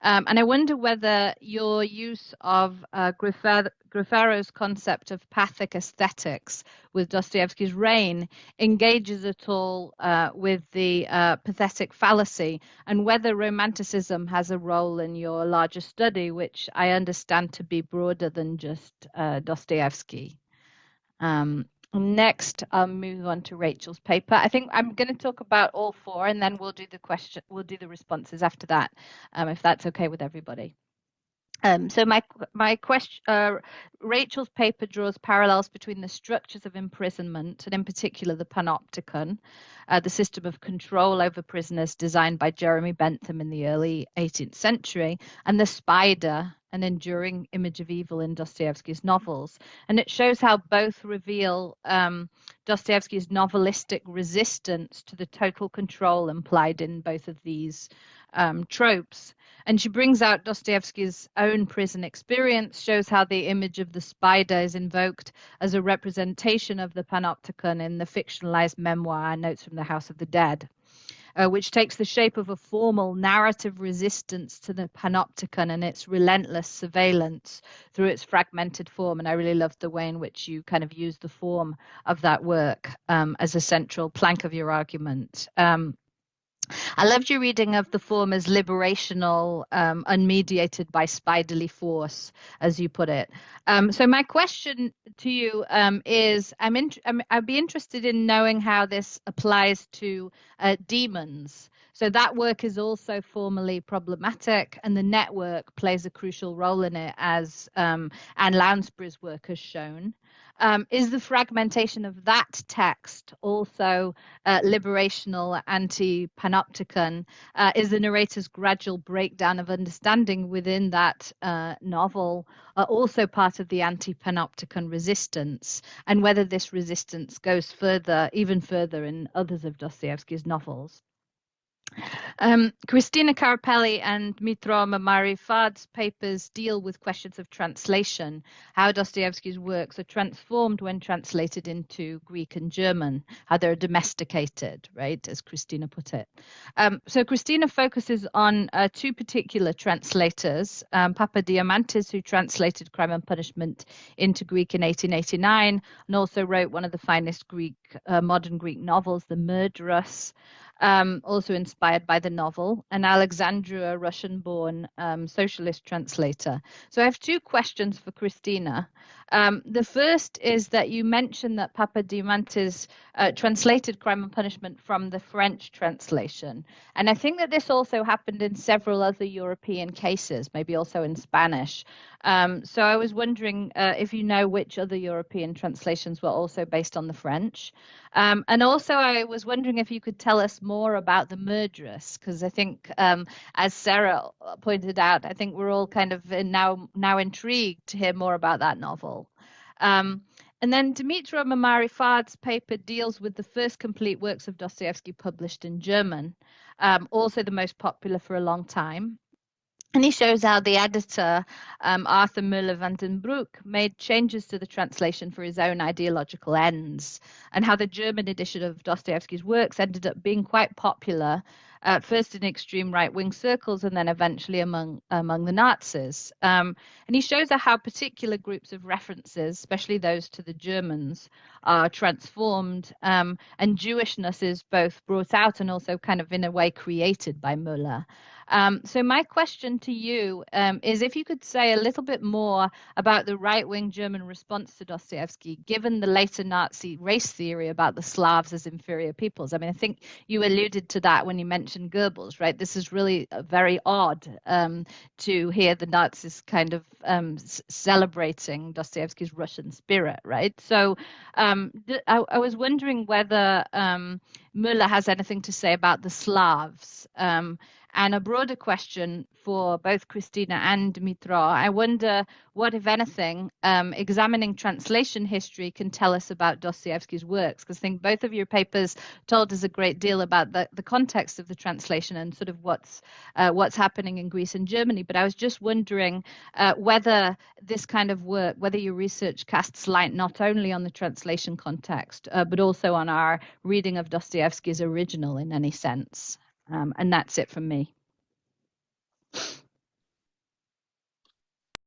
And I wonder whether your use of Griffero's concept of Spatic Aesthetics with Dostoevsky's Rain engages at all with the pathetic fallacy, and whether romanticism has a role in your larger study, which I understand to be broader than just Dostoevsky. Next, I'll move on to Rachel's paper. I think I'm going to talk about all 4, and then we'll do the responses after that, if that's okay with everybody. So my question, Rachel's paper draws parallels between the structures of imprisonment, and in particular the panopticon, the system of control over prisoners designed by Jeremy Bentham in the early 18th century, and the spider, an enduring image of evil in Dostoevsky's novels. And it shows how both reveal Dostoevsky's novelistic resistance to the total control implied in both of these tropes. And she brings out Dostoevsky's own prison experience, shows how the image of the spider is invoked as a representation of the panopticon in the fictionalized memoir Notes from the House of the Dead, which takes the shape of a formal narrative resistance to the panopticon and its relentless surveillance through its fragmented form. And I really loved the way in which you kind of used the form of that work as a central plank of your argument. I loved your reading of the form as liberational, unmediated by spiderly force, as you put it. So my question to you is, I'd be interested in knowing how this applies to demons. So that work is also formally problematic, and the network plays a crucial role in it, as Anne Lounsbury's work has shown. Is the fragmentation of that text also liberational, anti-panopticon? Is the narrator's gradual breakdown of understanding within that novel also part of the anti-panopticon resistance? And whether this resistance goes further, even further, in others of Dostoevsky's novels? Christina Caracapelli and Dmytro Memari Fard's papers deal with questions of translation, how Dostoevsky's works are transformed when translated into Greek and German, how they're domesticated, right, as Christina put it. So Christina focuses on two particular translators, Popaviamantas, who translated Crime and Punishment into Greek in 1889, and also wrote one of the finest modern Greek novels, The Murderess, also inspired by the novel, and Alexandru, a Russian-born socialist translator. So I have two questions for Christina. The first is that you mentioned that Popaviamantas translated Crime and Punishment from the French translation. And I think that this also happened in several other European cases, maybe also in Spanish. So I was wondering if you know which other European translations were also based on the French. And also I was wondering if you could tell us more about The Murderess, because I think, as Sarah pointed out, I think we're all kind of now intrigued to hear more about that novel. And then Dmytro Memari Fard's paper deals with the first complete works of Dostoevsky published in German, also the most popular for a long time. And he shows how the editor, Arthur Müller van den Broek, made changes to the translation for his own ideological ends, and how the German edition of Dostoevsky's works ended up being quite popular, first in extreme right-wing circles and then eventually among the Nazis. And he shows how particular groups of references, especially those to the Germans, are transformed, and Jewishness is both brought out and also kind of in a way created by Müller. So my question to you is if you could say a little bit more about the right-wing German response to Dostoevsky, given the later Nazi race theory about the Slavs as inferior peoples. I mean, I think you alluded to that when you mentioned Goebbels, right? This is really very odd to hear the Nazis kind of celebrating Dostoevsky's Russian spirit, right? So I was wondering whether Müller has anything to say about the Slavs. And a broader question for both Christina and Dmytro, I wonder what, if anything, examining translation history can tell us about Dostoevsky's works, because I think both of your papers told us a great deal about the context of the translation and sort of what's happening in Greece and Germany. But I was just wondering whether this kind of work, whether your research casts light not only on the translation context, but also on our reading of Dostoevsky's original in any sense. And that's it from me.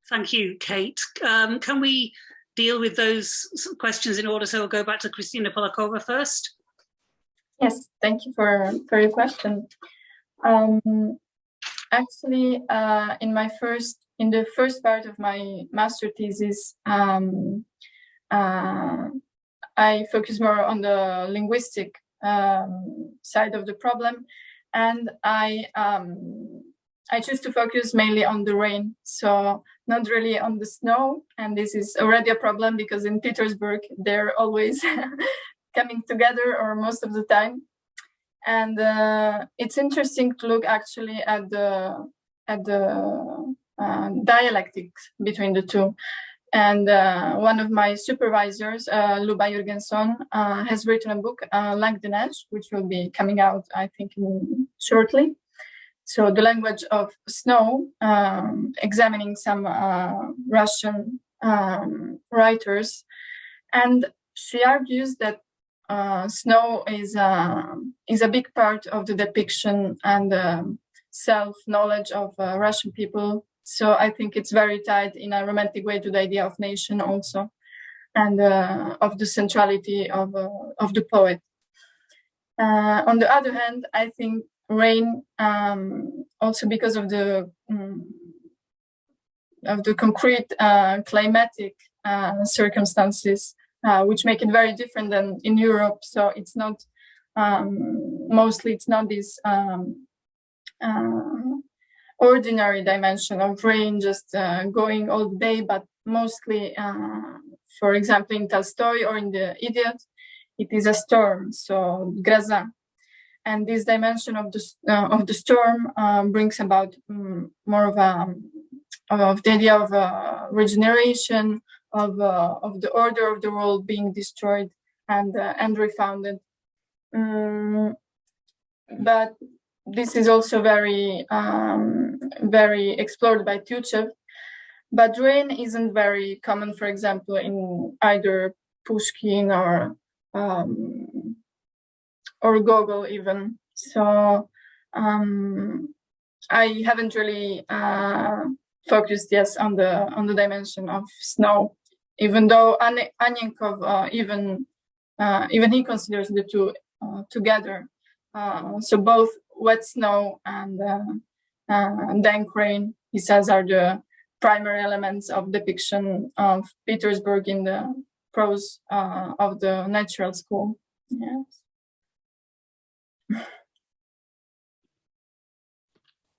Thank you, Kate. Can we deal with those questions in order? So we'll go back to Kristina Polakova first. Yes, thank you for your question. Actually, in the first part of my master thesis, I focus more on the linguistic side of the problem. And I choose to focus mainly on the rain, so not really on the snow. And this is already a problem because in Petersburg, they're always coming together, or most of the time. And it's interesting to look actually at the dialectics between the two. And one of my supervisors, Luba Jurgenson, has written a book, Langue de Neige, which will be coming out, I think, shortly. So the language of snow, examining some Russian writers. And she argues that snow is a big part of the depiction and self-knowledge of Russian people. So I think it's very tied in a romantic way to the idea of nation also, and of the centrality of the poet. On the other hand, I think rain, also because of the concrete climatic circumstances, which make it very different than in Europe. So it's not mostly it's not this ordinary dimension of rain just going all day, but mostly, for example, in Tolstoy or in The Idiot, it is a storm, so grazin. And this dimension of the storm brings about more of the idea of regeneration, of the order of the world being destroyed and refounded. But this is also very explored by Tyutchev. But rain isn't very common, for example, in either Pushkin or Gogol even. So I haven't really focused yes on the dimension of snow, even though Annenkov even he considers the two together. So both wet snow and dank rain, he says, are the primary elements of depiction of Petersburg in the prose of the natural school. Yes.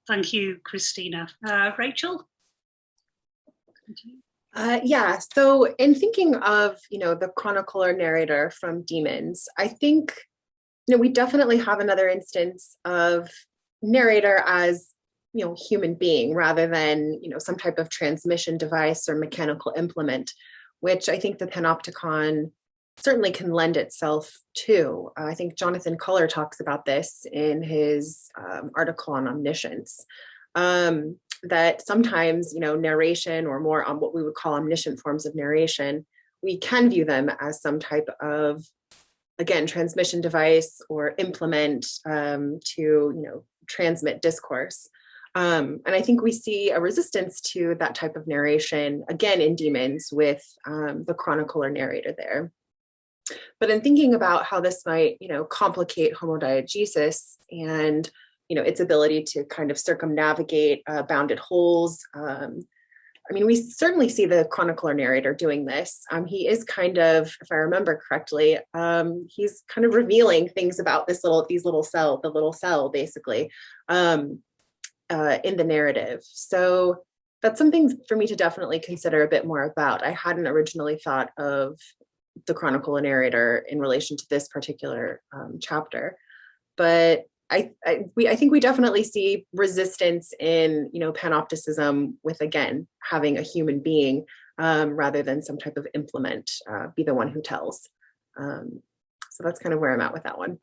Thank you, Christina. Rachel? Yeah, so in thinking of, the chronicle or narrator from Demons, I think, we definitely have another instance of narrator as, human being rather than, some type of transmission device or mechanical implement, which I think the Panopticon certainly can lend itself to. I think Jonathan Culler talks about this in his article on omniscience, that sometimes, narration, or more on what we would call omniscient forms of narration, we can view them as some type of, again, transmission device or implement to, transmit discourse. And I think we see a resistance to that type of narration, again, in Demons with the chronicle or narrator there. But in thinking about how this might, complicate homodiegesis and, its ability to kind of circumnavigate bounded holes, we certainly see the chronicle or narrator doing this. He is kind of, if I remember correctly, he's kind of revealing things about the little cell, basically, in the narrative. So that's something for me to definitely consider a bit more about. I hadn't originally thought of the chronicle and narrator in relation to this particular chapter, but I think we definitely see resistance in panopticism with, again, having a human being rather than some type of implement be the one who tells. So that's kind of where I'm at with that one.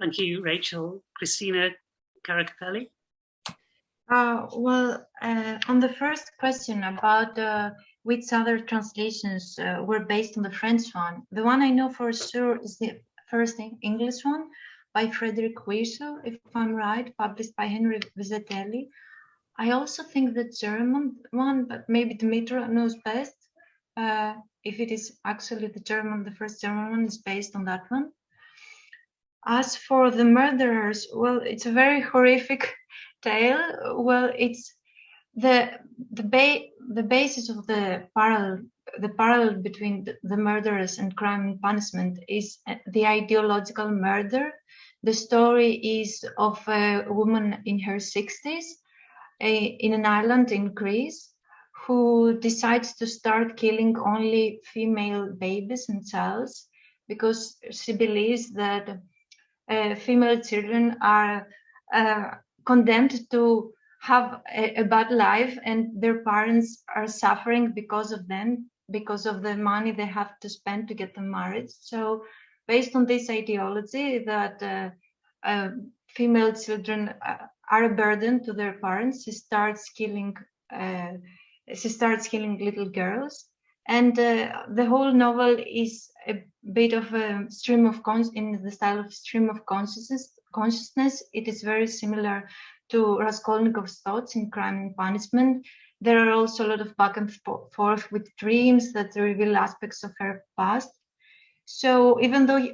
Thank you, Rachel. Christina Caracapelli. On the first question about which other translations were based on the French one, the one I know for sure is the first English one by Frederick Wiesel, if I'm right, published by Henry Vizetelli. I also think the German one, but maybe Dmytro knows best. If it is actually the first German one is based on that one. As for the murderers, well, it's a very horrific tale. Well, it's the basis of the parallel between the murderers and crime and punishment is the ideological murder. The story is of a woman in her 60s in an island in Greece who decides to start killing only female babies and childs because she believes that female children are condemned to have a bad life and their parents are suffering because of them, because of the money they have to spend to get them married. So based on this ideology that female children are a burden to their parents, she starts killing little girls. And the whole novel is a bit of a stream of in the style of stream of consciousness. It is very similar to Raskolnikov's thoughts in Crime and Punishment. There are also a lot of back and forth with dreams that reveal aspects of her past. So even though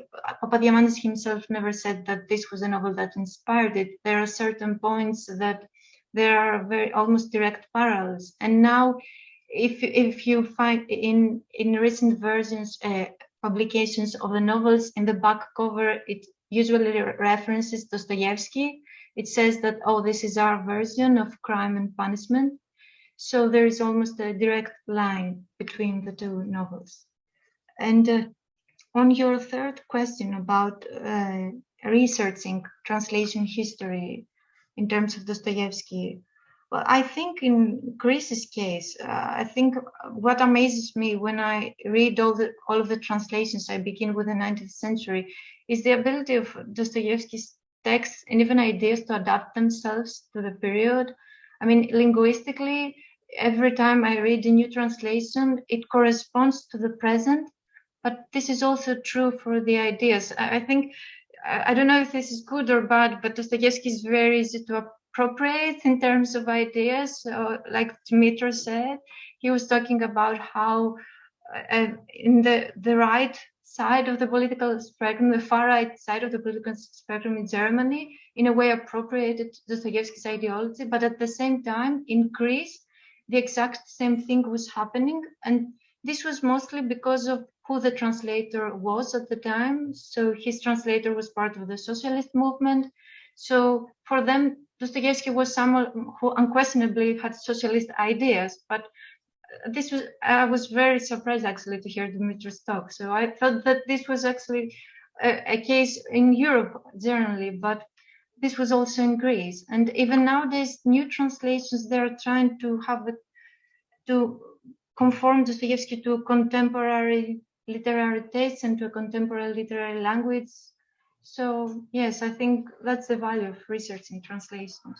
Popaviamantas himself never said that this was a novel that inspired it, there are certain points that there are very almost direct parallels. And now, if you find in recent versions, publications of the novels, in the back cover, it usually references Dostoevsky. It says that, oh, this is our version of Crime and Punishment. So there is almost a direct line between the two novels. And on your third question about researching translation history in terms of Dostoevsky, well, I think in Greece's case, I think what amazes me when I read all of the translations, I begin with the 19th century, is the ability of Dostoevsky's texts and even ideas to adapt themselves to the period. I mean, linguistically, every time I read a new translation, it corresponds to the present, but this is also true for the ideas. I think, I don't know if this is good or bad, but Dostoevsky is very easy to appropriate in terms of ideas. So, like Dmytro said, he was talking about how in the right side of the political spectrum, the far right side of the political spectrum in Germany, in a way appropriated Dostoevsky's ideology, but at the same time, in Greece, the exact same thing was happening. And this was mostly because of who the translator was at the time. So his translator was part of the socialist movement. So for them, Dostoevsky was someone who unquestionably had socialist ideas, but I was very surprised actually to hear Dmytro's talk. So I thought that this was actually a case in Europe generally, but this was also in Greece. And even nowadays, new translations, they're trying to have it to conform Dostoevsky to contemporary literary tastes and to a contemporary literary language. So yes, I think that's the value of researching translations.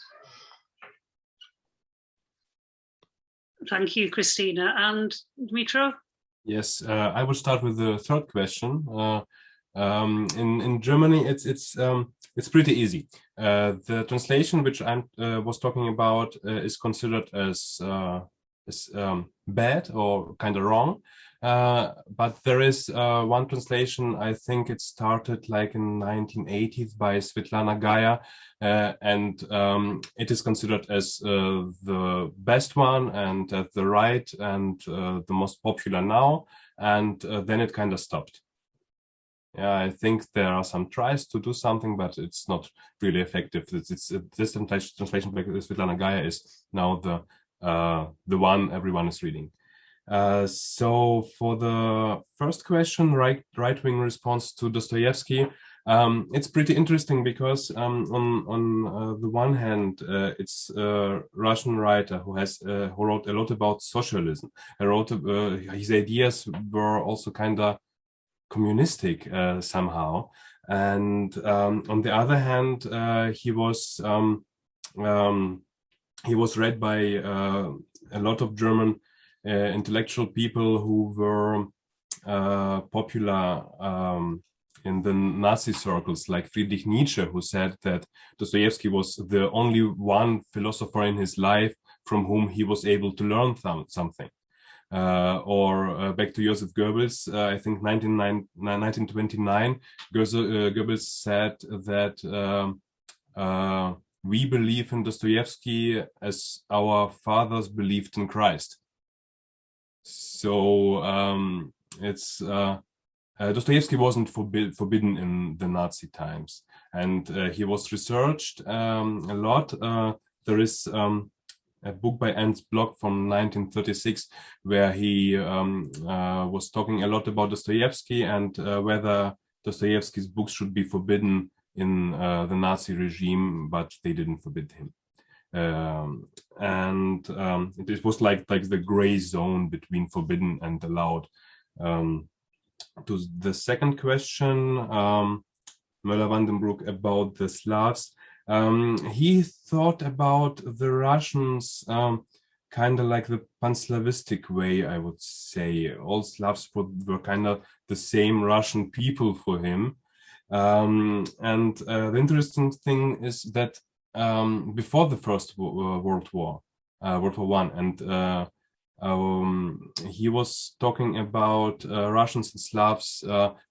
Thank you, Christina. And Dmytro? Yes, I will start with the third question. In Germany, it's pretty easy. The translation which I was talking about is considered as bad or kind of wrong. But there is one translation, I think it started like in 1980s by Svetlana Gaia, and it is considered as the best one and at the right and the most popular now, and then it kind of stopped. Yeah, I think there are some tries to do something, but it's not really effective. This translation by Svetlana Gaia is now the one everyone is reading. So for the first question, right-wing response to Dostoevsky, it's pretty interesting because on the one hand, it's a Russian writer who wrote a lot about socialism. His ideas were also kind of communistic somehow, and on the other hand, he was read by a lot of German intellectual people who were popular in the Nazi circles, like Friedrich Nietzsche, who said that Dostoevsky was the only one philosopher in his life from whom he was able to learn something. Or back to Joseph Goebbels, I think 1929, Goebbels said that we believe in Dostoevsky as our fathers believed in Christ. So Dostoevsky wasn't forbidden in the Nazi times, and he was researched a lot. There is a book by Ernst Bloch from 1936 where he was talking a lot about Dostoevsky and whether Dostoevsky's books should be forbidden in the Nazi regime, but they didn't forbid him. It was like the gray zone between forbidden and allowed. To the second question, Möller-Vandenbroek, about the Slavs, he thought about the Russians kind of like the pan-Slavistic way, I would say. All Slavs were kind of the same Russian people for him. The interesting thing is that before the First World War I, and he was talking about Russians and Slavs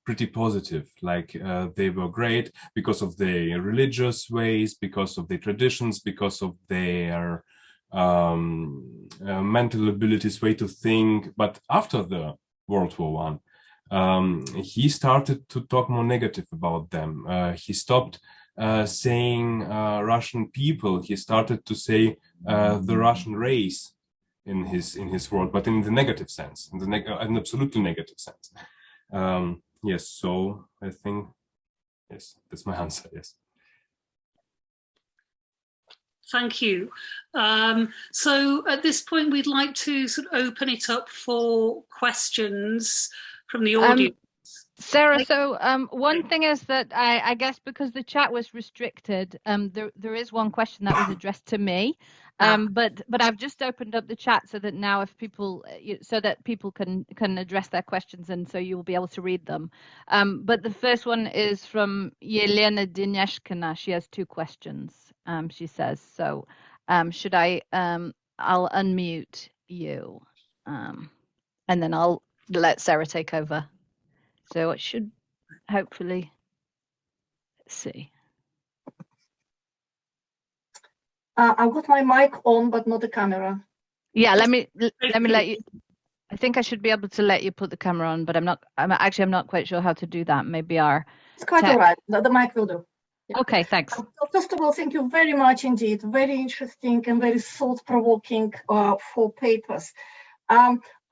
pretty positive, like they were great because of their religious ways, because of their traditions, because of their mental abilities, way to think. But after the World War I, he started to talk more negative about them. He stopped saying Russian people. He started to say the Russian race in his world, but in the negative sense, in an absolutely negative sense. Yes, so I think, yes, that's my answer, yes. Thank you. So at this point, we'd like to sort of open it up for questions from the audience. Sarah, so one thing is that I guess because the chat was restricted, there is one question that was addressed to me, but I've just opened up the chat so that now if people can address their questions, and so you will be able to read them. But the first one is from Yelena Dineshkina. She has two questions. She says, so should I? I'll unmute you, and then I'll let Sarah take over. So it should hopefully, let's see. I've got my mic on, but not the camera. Yeah, let me let you. I think I should be able to let you put the camera on, but I'm not quite sure how to do that. Maybe it's quite all right. The mic will do. Yeah. Okay, thanks. First of all, thank you very much indeed. Very interesting and very thought-provoking 4 papers.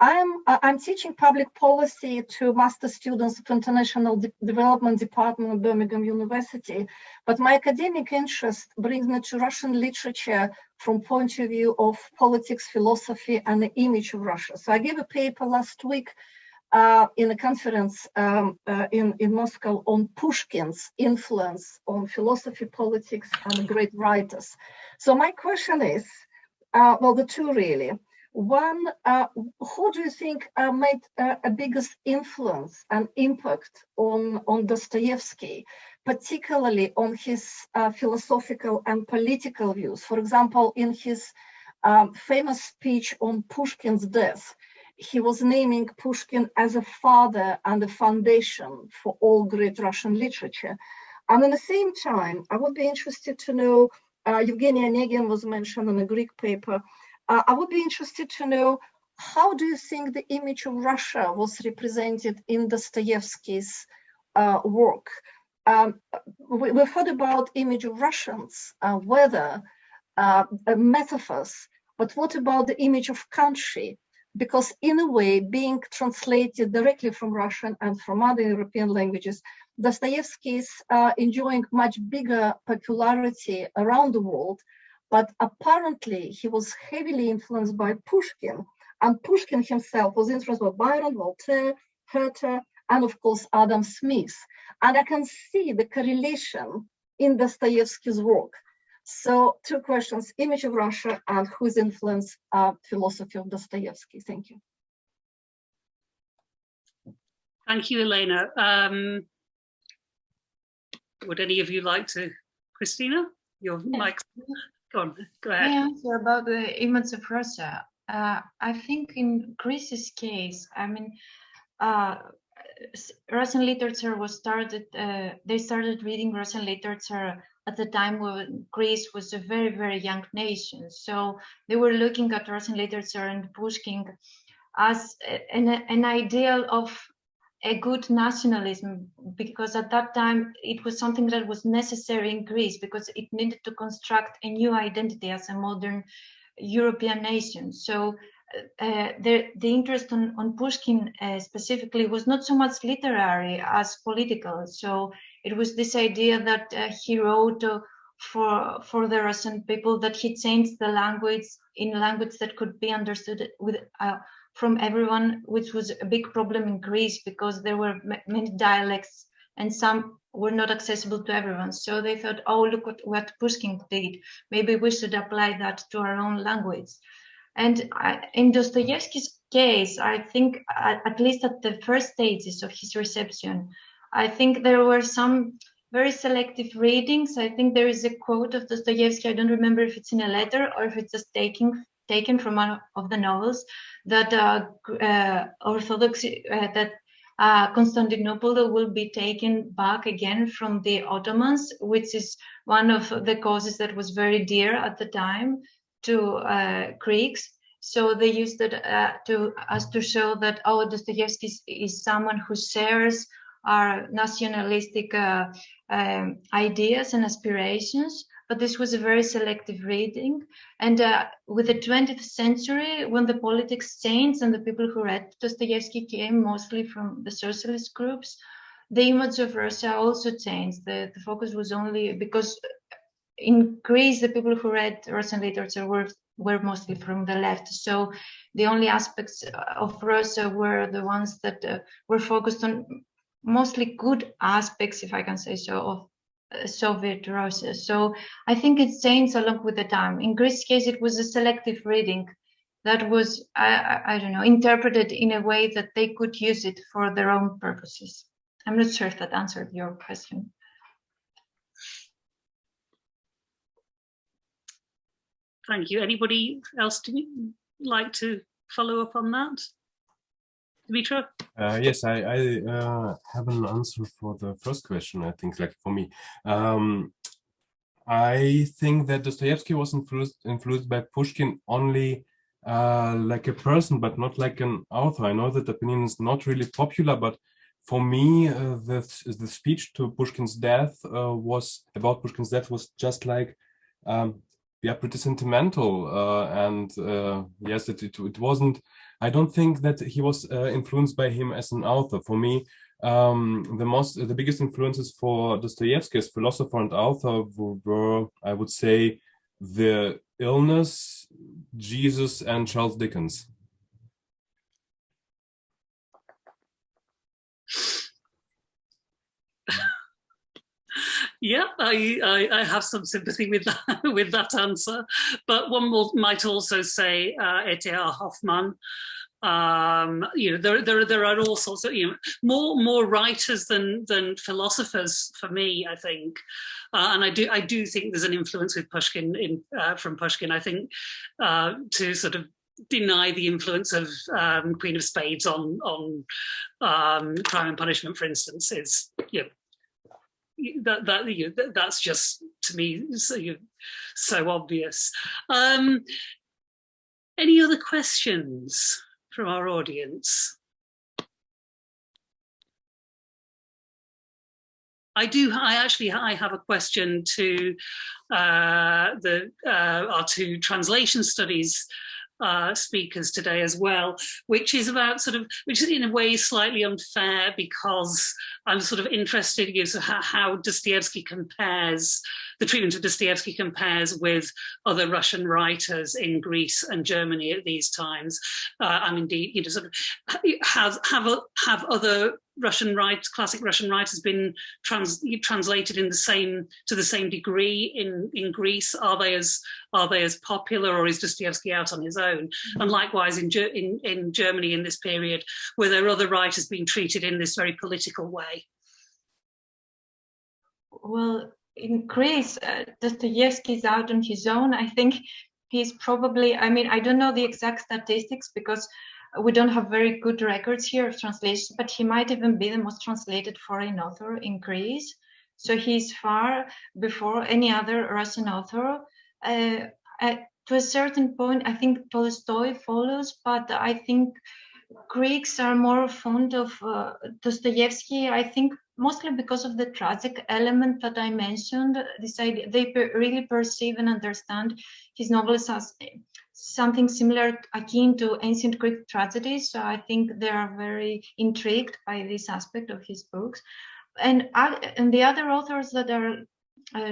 I'm teaching public policy to master students of International Development Department of Birmingham University, but my academic interest brings me to Russian literature from point of view of politics, philosophy, and the image of Russia. So I gave a paper last week in a conference in Moscow on Pushkin's influence on philosophy, politics, and great writers. So my question is, well, the two really. One, who do you think made a biggest influence and impact on Dostoevsky, particularly on his philosophical and political views? For example, in his famous speech on Pushkin's death, he was naming Pushkin as a father and a foundation for all great Russian literature. And at the same time, I would be interested to know, Evgeny Onegin was mentioned in a Greek paper. I would be interested to know, how do you think the image of Russia was represented in Dostoevsky's work? We've heard about image of Russians, weather, metaphors, but what about the image of country? Because in a way, being translated directly from Russian and from other European languages, Dostoevsky is enjoying much bigger popularity around the world. But apparently, he was heavily influenced by Pushkin, and Pushkin himself was influenced by Byron, Voltaire, Herter, and of course, Adam Smith. And I can see the correlation in Dostoevsky's work. So 2 questions, image of Russia and whose influence philosophy of Dostoevsky. Thank you. Thank you, Elena. Would any of you like to, Christina? Your mic. Go on, go ahead. Yeah, so about the image of Russia, I think in Greece's case, I mean, Russian literature was started, they started reading Russian literature at the time when Greece was a very, very young nation. So they were looking at Russian literature and Pushkin as an ideal of a good nationalism, because at that time it was something that was necessary in Greece because it needed to construct a new identity as a modern European nation. So the interest on Pushkin specifically was not so much literary as political. So it was this idea that he wrote for the Russian people, that he changed the language in a language that could be understood with from everyone, which was a big problem in Greece because there were many dialects and some were not accessible to everyone. So they thought, oh, look at what Pushkin did. Maybe we should apply that to our own language. And in Dostoevsky's case, I think, at least at the first stages of his reception, I think there were some very selective readings. I think there is a quote of Dostoevsky, I don't remember if it's in a letter or if it's just taken from one of the novels, that Constantinople will be taken back again from the Ottomans, which is one of the causes that was very dear at the time to Greeks. So they used it to show that, oh, Dostoevsky is someone who shares our nationalistic ideas and aspirations. But this was a very selective reading. And with the 20th century, when the politics changed and the people who read Dostoevsky came mostly from the socialist groups, the image of Russia also changed. The focus was only because in Greece, the people who read Russian literature were mostly from the left. So the only aspects of Russia were the ones that were focused on mostly good aspects, if I can say so, of Soviet Russia. So I think it changed along with the time. In Greece's case, it was a selective reading that was, I don't know, interpreted in a way that they could use it for their own purposes. I'm not sure if that answered your question. Thank you. Anybody else like to follow up on that? Dmytro? Yes, I have an answer for the first question, I think, like for me. I think that Dostoevsky was influenced by Pushkin only like a person, but not like an author. I know that opinion is not really popular, but for me, the speech to Pushkin's death was just like, yeah, pretty sentimental, and yes, it wasn't. I don't think that he was influenced by him as an author. For me, the biggest influences for Dostoevsky as philosopher and author were, I would say, the illness, Jesus, and Charles Dickens. Yeah, I have some sympathy with that, with that answer, but one might also say E.T.A. Hoffmann. You know, there are all sorts of, you know, more writers than philosophers for me, I think, and I do think there's an influence with Pushkin from Pushkin. I think to sort of deny the influence of Queen of Spades on Crime and Punishment, for instance, is, you know, that's just, to me, so obvious. Any other questions from our audience? I have a question to our two translation studies speakers today as well, which is in a way slightly unfair, because I'm sort of interested in how Dostoevsky compares, the treatment of Dostoevsky compares with other Russian writers in Greece and Germany at these times, and indeed, you know, sort of have other classic Russian writers been translated to the same degree in Greece? Are they as popular, or is Dostoevsky out on his own? And likewise in Germany in this period, were there other writers being treated in this very political way? Well, in Greece, Dostoevsky is out on his own. I think he's probably, I mean, I don't know the exact statistics because we don't have very good records here of translation, but he might even be the most translated foreign author in Greece. So he's far before any other Russian author. To a certain point, I think Tolstoy follows, but I think Greeks are more fond of Dostoevsky, I think mostly because of the tragic element that I mentioned. This idea, they really perceive and understand his novels as something similar, akin to ancient Greek tragedies. So I think they are very intrigued by this aspect of his books. And the other authors that are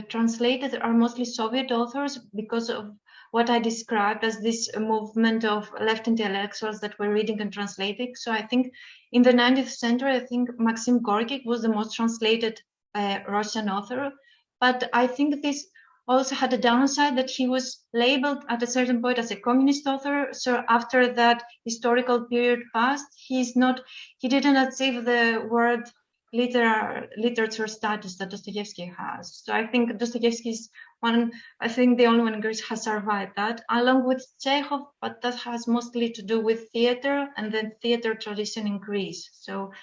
translated are mostly Soviet authors, because of what I described as this movement of left intellectuals that were reading and translating. So I think in the 19th century, I think Maxim Gorky was the most translated Russian author. But I think this also had a downside, that he was labeled at a certain point as a communist author. So after that historical period passed, he didn't achieve the word literature status that Dostoevsky has. So I think Dostoevsky is the only one in Greece has survived that, along with Chekhov, but that has mostly to do with theater and the theater tradition in Greece. So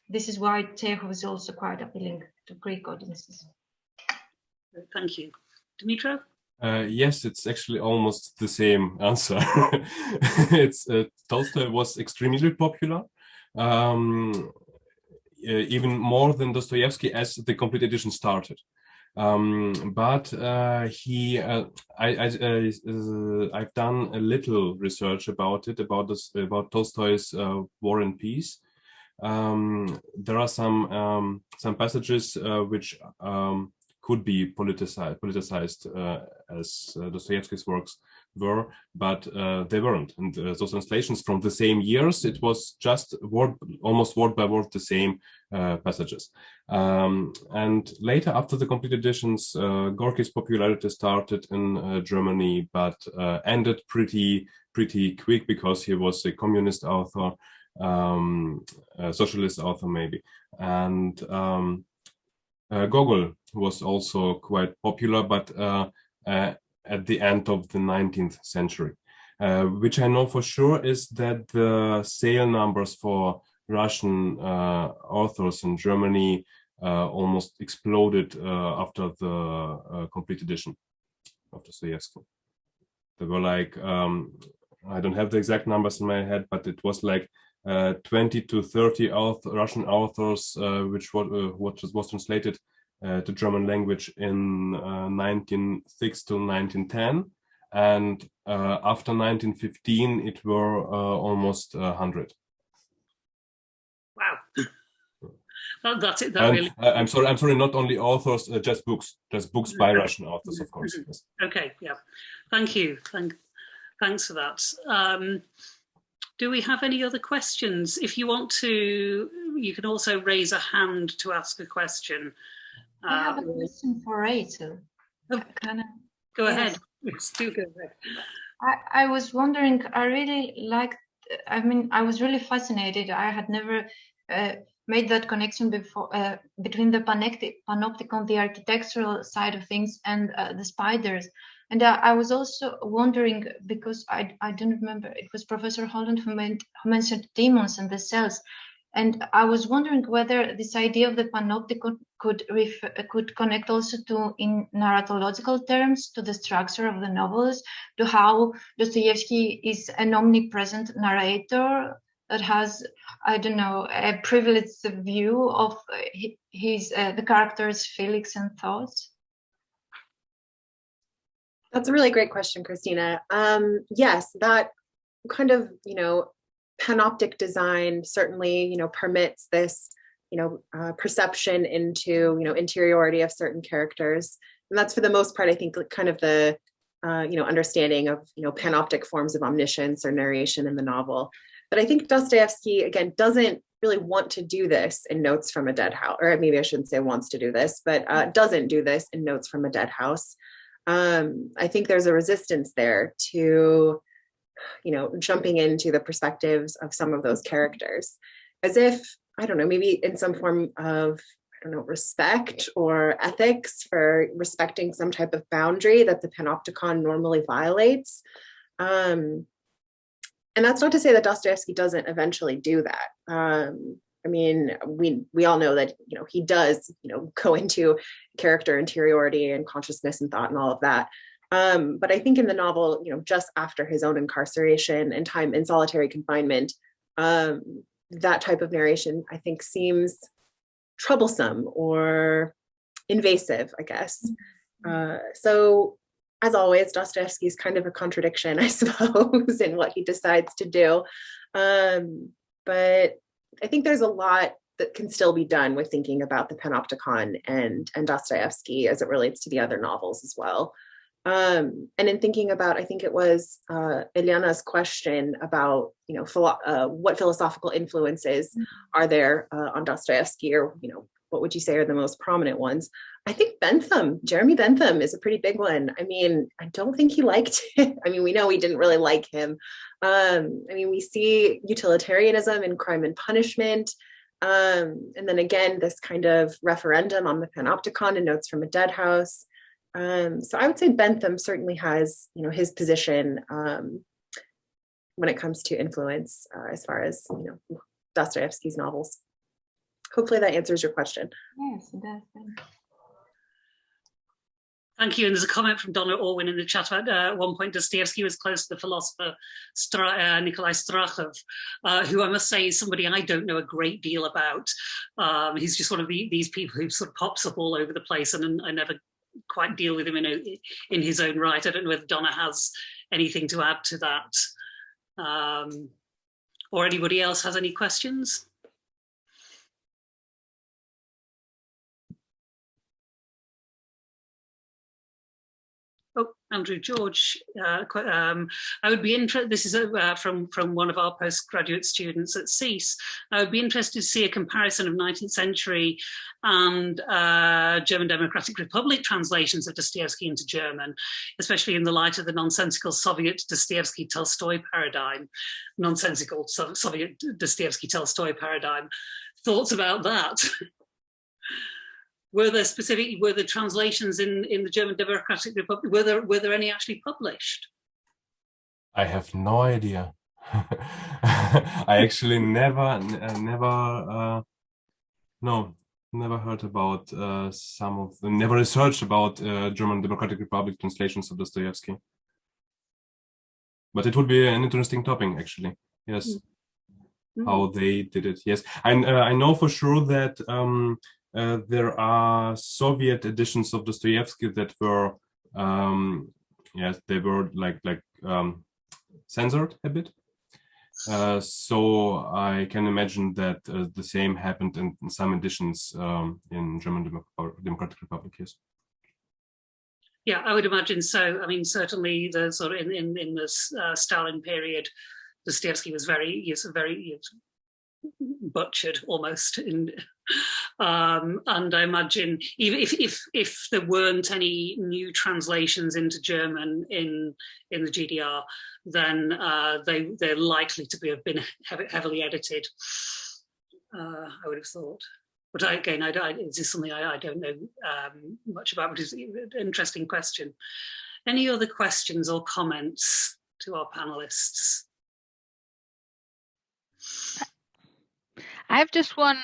this is why Chekhov is also quite appealing to Greek audiences. Thank you. Dmytro? Yes, it's actually almost the same answer. Tolstoy was extremely popular. Even more than Dostoevsky as the complete edition started. But I've done a little research about Tolstoy's War and Peace. There are some passages which could be politicized as Dostoevsky's works were, but they weren't. And those translations from the same years, it was just almost word by word the same passages. And later, after the complete editions, Gorky's popularity started in Germany, but ended pretty quick because he was a communist author, a socialist author maybe. And Gogol was also quite popular, but at the end of the 19th century. Which I know for sure is that the sale numbers for Russian authors in Germany almost exploded after the complete edition of Dostoevsky. There were like, I don't have the exact numbers in my head, but it was like 20 to 30 Russian authors, which was translated to German language in 1906 to 1910. And after 1915, it were almost 100. Wow. That's it. Really... I'm sorry, not only authors, just books by Russian authors, of course. Yes. Okay, yeah. Thank you. Thanks for that. Do we have any other questions? If you want to, you can also raise a hand to ask a question. I have a question for Rachel. Oh, go ahead. Yes, do go ahead. I was wondering, I was really fascinated. I had never made that connection before between the panoptic on the architectural side of things and the spiders. And I was also wondering, because I don't remember, it was Professor Holland who mentioned demons and the cells. And I was wondering whether this idea of the panoptic could connect also to, in narratological terms, to the structure of the novels, to how Dostoevsky is an omnipresent narrator that has, I don't know, a privileged view of the characters' feelings and thoughts. That's a really great question, Christina. Yes, that kind of, panoptic design certainly, permits this, perception into, interiority of certain characters. And that's for the most part, I think, kind of the, understanding of, panoptic forms of omniscience or narration in the novel. But I think Dostoevsky, again, doesn't really want to do this in Notes from a Dead House, or maybe I shouldn't say wants to do this, but doesn't do this in Notes from a Dead House. I think there's a resistance there to, jumping into the perspectives of some of those characters, as if, I don't know, maybe in some form of, respect or ethics for respecting some type of boundary that the panopticon normally violates. And that's not to say that Dostoevsky doesn't eventually do that. I mean, we all know that, he does, go into character interiority and consciousness and thought and all of that. But I think in the novel, just after his own incarceration and time in solitary confinement, that type of narration, I think, seems troublesome or invasive, I guess. So as always, Dostoevsky is kind of a contradiction, I suppose, in what he decides to do. But I think there's a lot that can still be done with thinking about the panopticon and Dostoevsky as it relates to the other novels as well. And in thinking about, I think it was Eliana's question about, what philosophical influences are there on Dostoevsky, or, what would you say are the most prominent ones? I think Jeremy Bentham is a pretty big one. I mean, I don't think he liked it. I mean, we know he didn't really like him. We see utilitarianism in Crime and Punishment. And then again, this kind of referendum on the panopticon in Notes from a Dead House. So I would say Bentham certainly has, his position when it comes to influence as far as, Dostoevsky's novels. Hopefully that answers your question. Yes, it does. Thank you. And there's a comment from Donna Orwin in the chat about at one point Dostoevsky was close to the philosopher Nikolai Strachov, who I must say is somebody I don't know a great deal about. He's just one of these people who sort of pops up all over the place, and I never quite deal with him in his own right. I don't know whether Donna has anything to add to that, or anybody else has any questions. Oh, Andrew George, I would be interested, this is from one of our postgraduate students at CEAS, I would be interested to see a comparison of 19th century and German Democratic Republic translations of Dostoevsky into German, especially in the light of the nonsensical Soviet Dostoevsky-Tolstoy paradigm, nonsensical Soviet Dostoevsky-Tolstoy paradigm. Thoughts about that? Were the translations in the German Democratic Republic, were there any actually published? I have no idea. I actually never heard about never researched about German Democratic Republic translations of Dostoevsky. But it would be an interesting topic, actually. Yes, how they did it. Yes, and I know for sure that there are Soviet editions of Dostoevsky that were, yes, they were like censored a bit. So I can imagine that the same happened in some editions in German Democratic Republic. Yes. Yeah, I would imagine so. I mean, certainly the sort of in the Stalin period, Dostoevsky was very butchered almost, and I imagine even if there weren't any new translations into German in the GDR, then they're likely to have been heavily edited. I would have thought. But again, it's just something I don't know much about, but it's an interesting question. Any other questions or comments to our panelists? I have one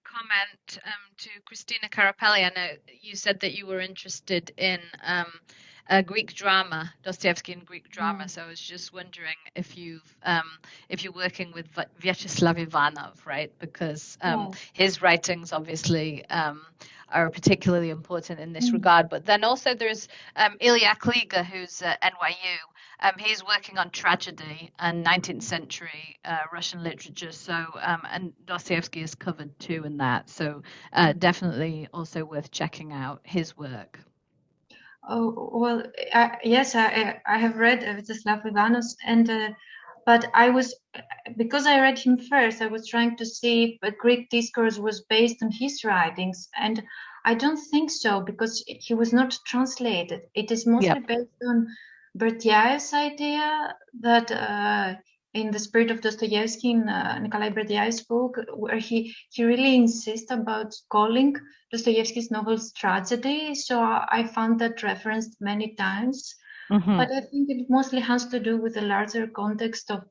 comment to Christina Caracapelli. I know you said that you were interested in Greek drama, Dostoevskian Greek drama. So I was just wondering if you're working with Vyacheslav Ivanov, right? Because his writings obviously are particularly important in this regard. But then also there's Ilya Kliga, who's at NYU. He's working on tragedy and 19th century Russian literature. So, and Dostoevsky is covered too in that. So definitely also worth checking out his work. Oh, well, yes, I have read Vyacheslav Ivanov's, but because I read him first, I was trying to see if Greek discourse was based on his writings, and I don't think so, because he was not translated. It is mostly based on Berdyaev's idea that in The Spirit of Dostoevsky, in Nikolai Berdyaev's book, where he really insists about calling Dostoevsky's novels tragedy. So I found that referenced many times. But I think it mostly has to do with the larger context of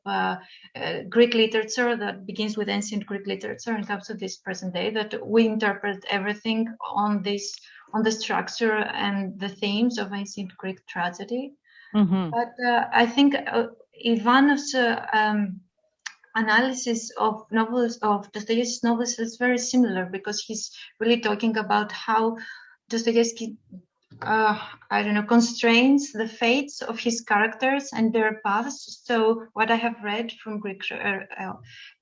Greek literature that begins with ancient Greek literature and comes to this present day, that we interpret everything on the structure and the themes of ancient Greek tragedy. But I think Ivanov's analysis of novels, of Dostoevsky's novels, is very similar, because he's really talking about how Dostoevsky constrains the fates of his characters and their paths. So what I have read from Greek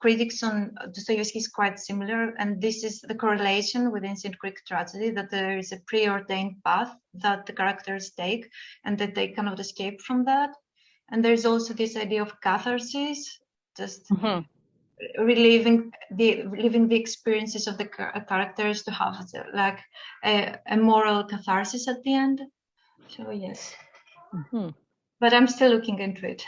critics on Dostoevsky is quite similar, and this is the correlation with ancient Greek tragedy, that there is a preordained path that the characters take and that they cannot escape from that. And there's also this idea of catharsis, just reliving the experiences of the characters to have like a moral catharsis at the end. So yes, but I'm still looking into it.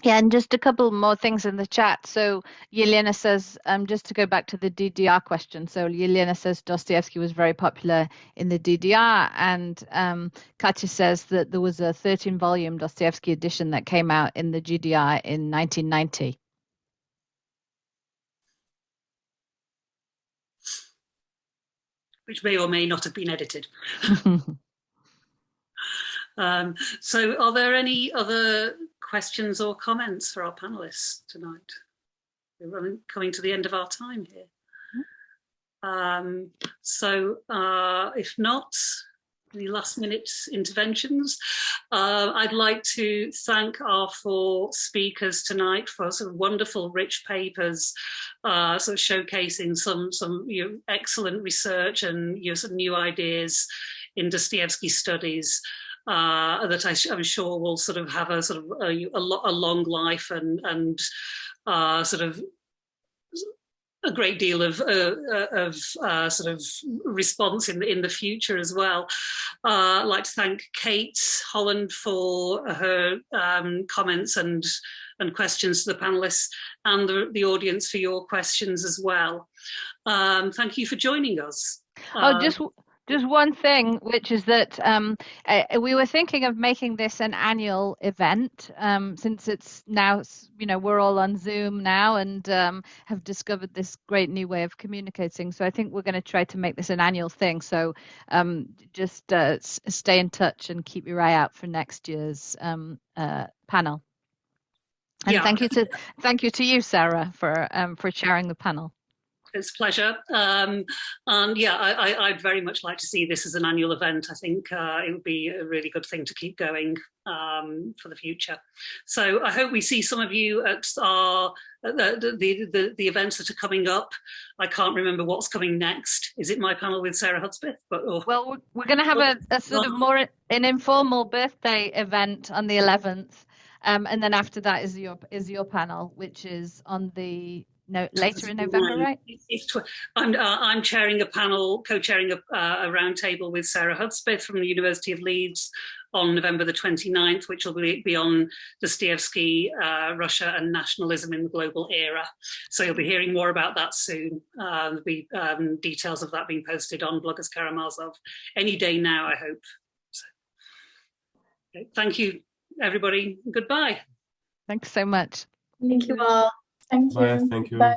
Yeah, and just a couple more things in the chat. So Yelena says, just to go back to the DDR question. So Yelena says Dostoevsky was very popular in the DDR, and Katya says that there was a 13-volume Dostoevsky edition that came out in the GDR in 1990. Which may or may not have been edited. So are there any other questions or comments for our panelists tonight? We're coming to the end of our time here. So if not, Any last minute interventions? I'd like to thank our 4 speakers tonight for sort of wonderful, rich papers, sort of showcasing some excellent research and some new ideas in Dostoevsky studies that I'm sure will sort of have a long life and sort of a great deal of sort of response in the future as well. I'd like to thank Kate Holland for her comments and questions to the panelists, and the audience for your questions as well. Thank you for joining us. Just one thing, which is that we were thinking of making this an annual event, since it's now, we're all on Zoom now and have discovered this great new way of communicating. So I think we're going to try to make this an annual thing. So just stay in touch and keep your eye out for next year's panel. And thank you to you, Sarah, for chairing the panel. It's a pleasure. I'd very much like to see this as an annual event. I think it would be a really good thing to keep going for the future. So I hope we see some of you at the events that are coming up. I can't remember what's coming next. Is it my panel with Sarah Hudspeth? Well, we're going to have a sort of more an informal birthday event on the 11th. And then after that is your panel, which is on the later in November, right? I'm chairing a panel, co-chairing a roundtable with Sarah Hudspeth from the University of Leeds on November the 29th, which will be on Dostoevsky, Russia and nationalism in the global era. So you'll be hearing more about that soon. There'll be details of that being posted on Bloggers Karamazov any day now, I hope. So, okay, thank you, everybody. Goodbye. Thanks so much. Thank you all. Thank you. Bye. Thank you. Bye.